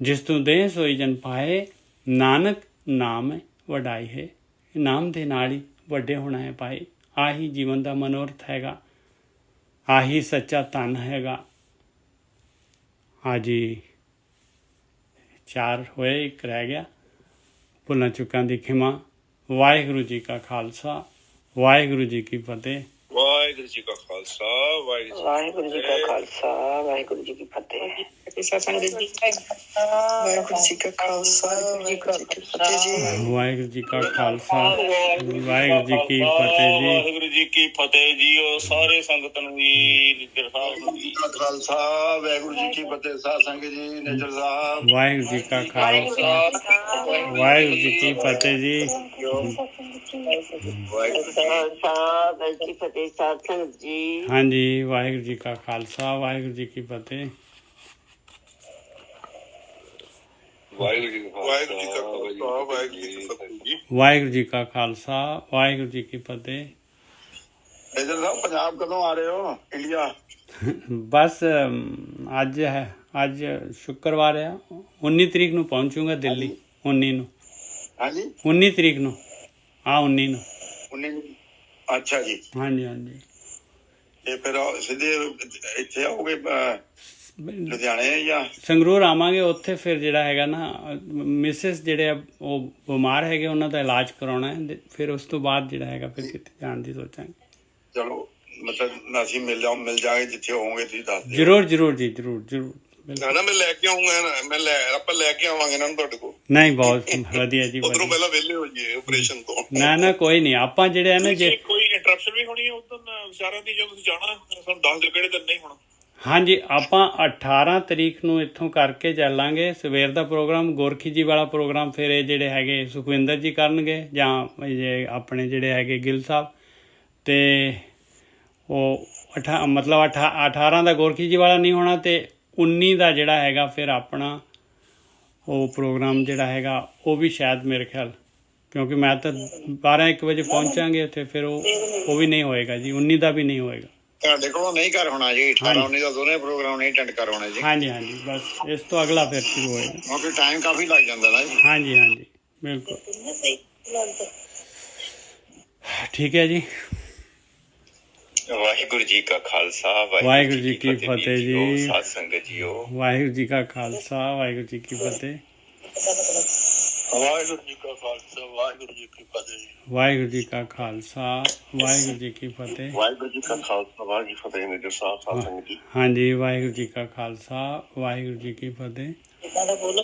ਜਿਸ ਤੋਂ ਦੇ ਸੋਈ ਜਨ ਪਾਏ, ਨਾਨਕ ਨਾਮ ਵਡਾਈ ਹੈ। ਨਾਮ ਦੇ ਨਾਲ ਹੀ ਵੱਡੇ ਹੋਣਾ ਹੈ ਭਾਈ। ਆਹੀ ਜੀਵਨ ਦਾ ਮਨੋਰਥ ਹੈਗਾ, ਆਹੀ ਸੱਚਾ ਧਨ ਹੈਗਾ। ਹਾਂਜੀ 4 ਹੋਏ, 1 ਰਹਿ ਗਿਆ। ਭੁੱਲਾਂ ਚੁੱਕਾਂ ਦੀ ਖਿਮਾ। ਵਾਹਿਗੁਰੂ ਜੀ ਕਾ ਖਾਲਸਾ, ਵਾਹਿਗੁਰੂ ਜੀ ਕੀ ਫਤਿਹ। ਵਾਹਿਗੁਰੂ ਜੀ ਕਾ ਖਾਲਸਾ, ਵਾਹਿਗੁਰੂ ਜੀ ਕਾ ਖਾਲਸਾ, ਵਾਹਿਗੁਰੂ ਜੀ ਕੀ ਫਤਿਹ। ਵਾਹਿਗੁਰੂ ਜੀ ਕਾ ਖਾਲਸਾ, ਵਾਹਿਗੁਰੂ ਜੀ ਕਾ ਖਾਲਸਾ, ਵਾਹਿਗੁਰੂ ਜੀ ਕੀ ਫਤਿਹ ਜੀ। ਵਾਹਿਗੁਰੂ ਜੀ ਕੀ ਫਤਿਹ ਜੀ। ਉਹ ਸਾਰੇ ਸੰਗਤ ਨੂੰ ਜੀ, ਨਿੱਜਰ ਸਾਹਿਬ ਨੂੰ ਜੀ ਖਾਲਸਾ, ਵਾਹਿਗੁਰੂ ਜੀ ਕੀ ਫਤਿਹ। ਸਾਧ ਸੰਗਤ ਜੀ, ਨੇਜਰ ਸਾਹਿਬ, ਵਾਹਿਗੁਰੂ ਜੀ ਕਾ ਖਾਲਸਾ, ਵਾਹਿਗੁਰੂ ਜੀ ਕੀ ਫਤਿਹ ਜੀ। ਵਾਹਿਗੁਰੂ ਜੀ ਫਤਿਹ। ਸਾਧ ਸੰਗਤ ਜੀ, ਹਾਂਜੀ ਵਾਹਿਗੁਰੂ ਜੀ ਕਾ ਖਾਲਸਾ, ਵਾਹਿਗੁਰੂ ਜੀ ਕੀ ਫਤਿਹ। ਵਾਹਿਗੁਰੂ ਜੀ ਕਾ ਵਾਹਿਗੁਰੂ ਜੀ ਕਾ ਖਾਲਸਾ, ਵਾਹਿਗੁਰੂ ਜੀ ਕੀ ਫਤਿਹ ਜੀ। ਵਾਹਿਗੁਰੂ ਜੀ ਕਾ ਖਾਲਸਾ, ਵਾਹਿਗੁਰੂ ਜੀ ਕੀ ਫਤਿਹ। ਨੇਜਰ ਸਾਹਿਬ, ਪੰਜਾਬ ਕਦੋਂ ਆ ਰਹੇ ਹੋ ਇੰਡੀਆ? ਬਸ ਅੱਜ ਸ਼ੁੱਕਰਵਾਰ ਆ, 19 ਤਰੀਕ ਨੂੰ ਪਹੁੰਚੂਗਾ ਦਿੱਲੀ। 19 ਨੂੰ, ਹਾਂਜੀ 19 ਤਰੀਕ ਨੂੰ, 19 ਨੂੰ। 19 ਅੱਛਾ ਜੀ। ਹਾਂਜੀ ਹਾਂਜੀ। ਤੇ ਫਿਰ ਸਿੱਧੇ ਇੱਥੇ ਆਓਗੇ ਲੁਧਿਆਣੇ ਜਾਂ ਸੰਗਰੂਰ ਆਵਾਂਗੇ। ਉੱਥੇ ਫਿਰ ਜਿਹੜਾ ਹੈਗਾ ਨਾ ਮਿਸਿਸ ਜਿਹੜੇ ਆ ਉਹ ਬਿਮਾਰ ਹੈਗੇ, ਉਹਨਾਂ ਦਾ ਇਲਾਜ ਕਰਾਉਣਾ ਹੈ। ਫਿਰ ਉਸ ਤੋਂ ਬਾਅਦ ਜਿਹੜਾ ਹੈਗਾ ਫਿਰ ਕਿੱਥੇ ਜਾਣ ਦੀ ਸੋਚਾਂਗੇ। ਚਲੋ, ਮਤਲਬ ਅਸੀਂ ਮਿਲ ਜਾਵਾਂਗੇ ਜਿੱਥੇ ਹੋਵੋਗੇ, ਤੁਸੀਂ ਦੱਸ ਦਿਓ। ਜ਼ਰੂਰ ਜ਼ਰੂਰ ਜੀ, ਜ਼ਰੂਰ ਜ਼ਰੂਰ। ਨਾ ਮੈਂ ਲੈ ਕੇ ਆਉਂਗਾ ਨਾ, ਆਪਾਂ ਲੈ ਕੇ ਆਵਾਂਗੇ ਨਾ ਤੁਹਾਡੇ ਕੋਲ। ਨਹੀਂ, ਬਹੁਤ ਵਧੀਆ ਜੀ, ਉਧਰੋਂ ਵਧੀਆ। ਪਹਿਲਾਂ ਵਿਹਲੇ ਹੋ ਜਾਈਏ ਆਪਰੇਸ਼ਨ ਤੋਂ। ਨਾ ਕੋਈ ਨਹੀਂ, ਆਪਾਂ ਜਿਹੜੇ ਆ ਨਾ ਜੇ ਕੋਈ ਇੰਟਰਪਸ਼ਨ ਵੀ ਹੋਣੀ ਹੈ ਉਦੋਂ ਵਿਚਾਰਿਆਂ ਦੀ, ਜਦੋਂ ਤੁਸੀਂ ਜਾਣਾ ਤੁਹਾਨੂੰ ਦੱਸ ਦਿਓ ਕਿਹੜੇ ਦਿਨ ਨਹੀਂ ਹੋਣਾ। ਹਾਂਜੀ, ਆਪਾਂ 18 ਤਰੀਕ ਨੂੰ ਇੱਥੋਂ ਕਰਕੇ ਚੱਲਾਂਗੇ। ਸਵੇਰ ਦਾ ਪ੍ਰੋਗਰਾਮ, ਗੋਰਖੀ ਜੀ ਵਾਲਾ ਪ੍ਰੋਗਰਾਮ ਫਿਰ ਇਹ ਜਿਹੜੇ ਹੈਗੇ ਸੁਖਵਿੰਦਰ ਜੀ ਕਰਨਗੇ, ਜਾਂ ਜੇ ਆਪਣੇ ਜਿਹੜੇ ਹੈਗੇ ਗਿੱਲ ਸਾਹਿਬ। ਤੇ ਉਹ 18 ਦਾ ਗੋਰਖੀ ਜੀ ਵਾਲਾ ਨਹੀਂ ਹੋਣਾ, ਤੇ 19 ਦਾ ਜਿਹੜਾ ਹੈਗਾ ਫਿਰ ਆਪਣਾ ਉਹ ਪ੍ਰੋਗਰਾਮ ਜਿਹੜਾ ਹੈਗਾ ਉਹ ਵੀ ਸ਼ਾਇਦ ਮੇਰੇ ਖਿਆਲ ਕਿਉਂਕਿ ਮੈਂ ਤਾਂ 12-1 ਵਜੇ ਪਹੁੰਚਾਂਗੇ ਉੱਥੇ, ਫਿਰ ਉਹ ਵੀ ਨਹੀਂ ਹੋਏਗਾ ਜੀ, 19 ਦਾ ਵੀ ਨਹੀਂ ਹੋਏਗਾ। ਤੁਹਾਡੇ ਕੋਲੋਂ ਨਹੀਂ ਕਰ ਹੋਣਾ ਜੀ, 18-19 ਦਾ ਦੋਨੇ ਪ੍ਰੋਗਰਾਮ ਨਹੀਂ ਅਟੈਂਡ ਕਰ ਹੋਣੇ ਜੀ। ਹਾਂਜੀ ਹਾਂਜੀ, ਬਸ ਇਸ ਤੋਂ ਅਗਲਾ ਫਿਰ ਸ਼ੁਰੂ ਹੋਏਗਾ, ਕਿਉਂਕਿ ਟਾਈਮ ਕਾਫੀ ਲੱਗ ਜਾਂਦਾ ਨਾ ਜੀ। ਹਾਂਜੀ ਹਾਂਜੀ ਬਿਲਕੁਲ ਠੀਕ ਹੈ ਜੀ। ਵਾਹਿਗੁਰੂ ਜੀ ਕਾ ਖਾਲਸਾ ਵਾਹਿਗੁਰੂ ਜੀ ਕੀ ਫਤਿਹ ਜੀ। ਸਾਧ ਸੰਗਤ ਜੀਓ, ਵਾਹਿਗੁਰੂ ਜੀ ਕਾ ਖਾਲਸਾ, ਵਾਹਿਗੁਰੂ ਜੀ ਕੀ ਫਤਿਹ। ਵਾਹਿਗੁਰੂ ਜੀ ਕਾ ਖਾਲਸਾ, ਵਾਹਿਗੁਰੂ ਜੀ ਕੀ ਫਤਿਹ। ਵਾਹਿਗੁਰੂ ਜੀ ਕਾ ਖਾਲਸਾ, ਵਾਹਿਗੁਰੂ ਜੀ ਕੀ ਫਤਿਹ। ਵਾਹਿਗੁਰੂ ਜੀ ਕਾ ਖਾਲਸਾ, ਵਾਹਿਗੁਰੂ ਜੀ ਫਤਿਹ। ਮੇਜਰ ਸਾਹਿਬ, ਸਾਧ ਸੰਗਤ ਜੀ। ਹਾਂਜੀ, ਵਾਹਿਗੁਰੂ ਜੀ ਕਾ ਖਾਲਸਾ, ਵਾਹਿਗੁਰੂ ਜੀ ਕੀ ਫਤਿਹ। ਵਾਹਿਗੁਰੂ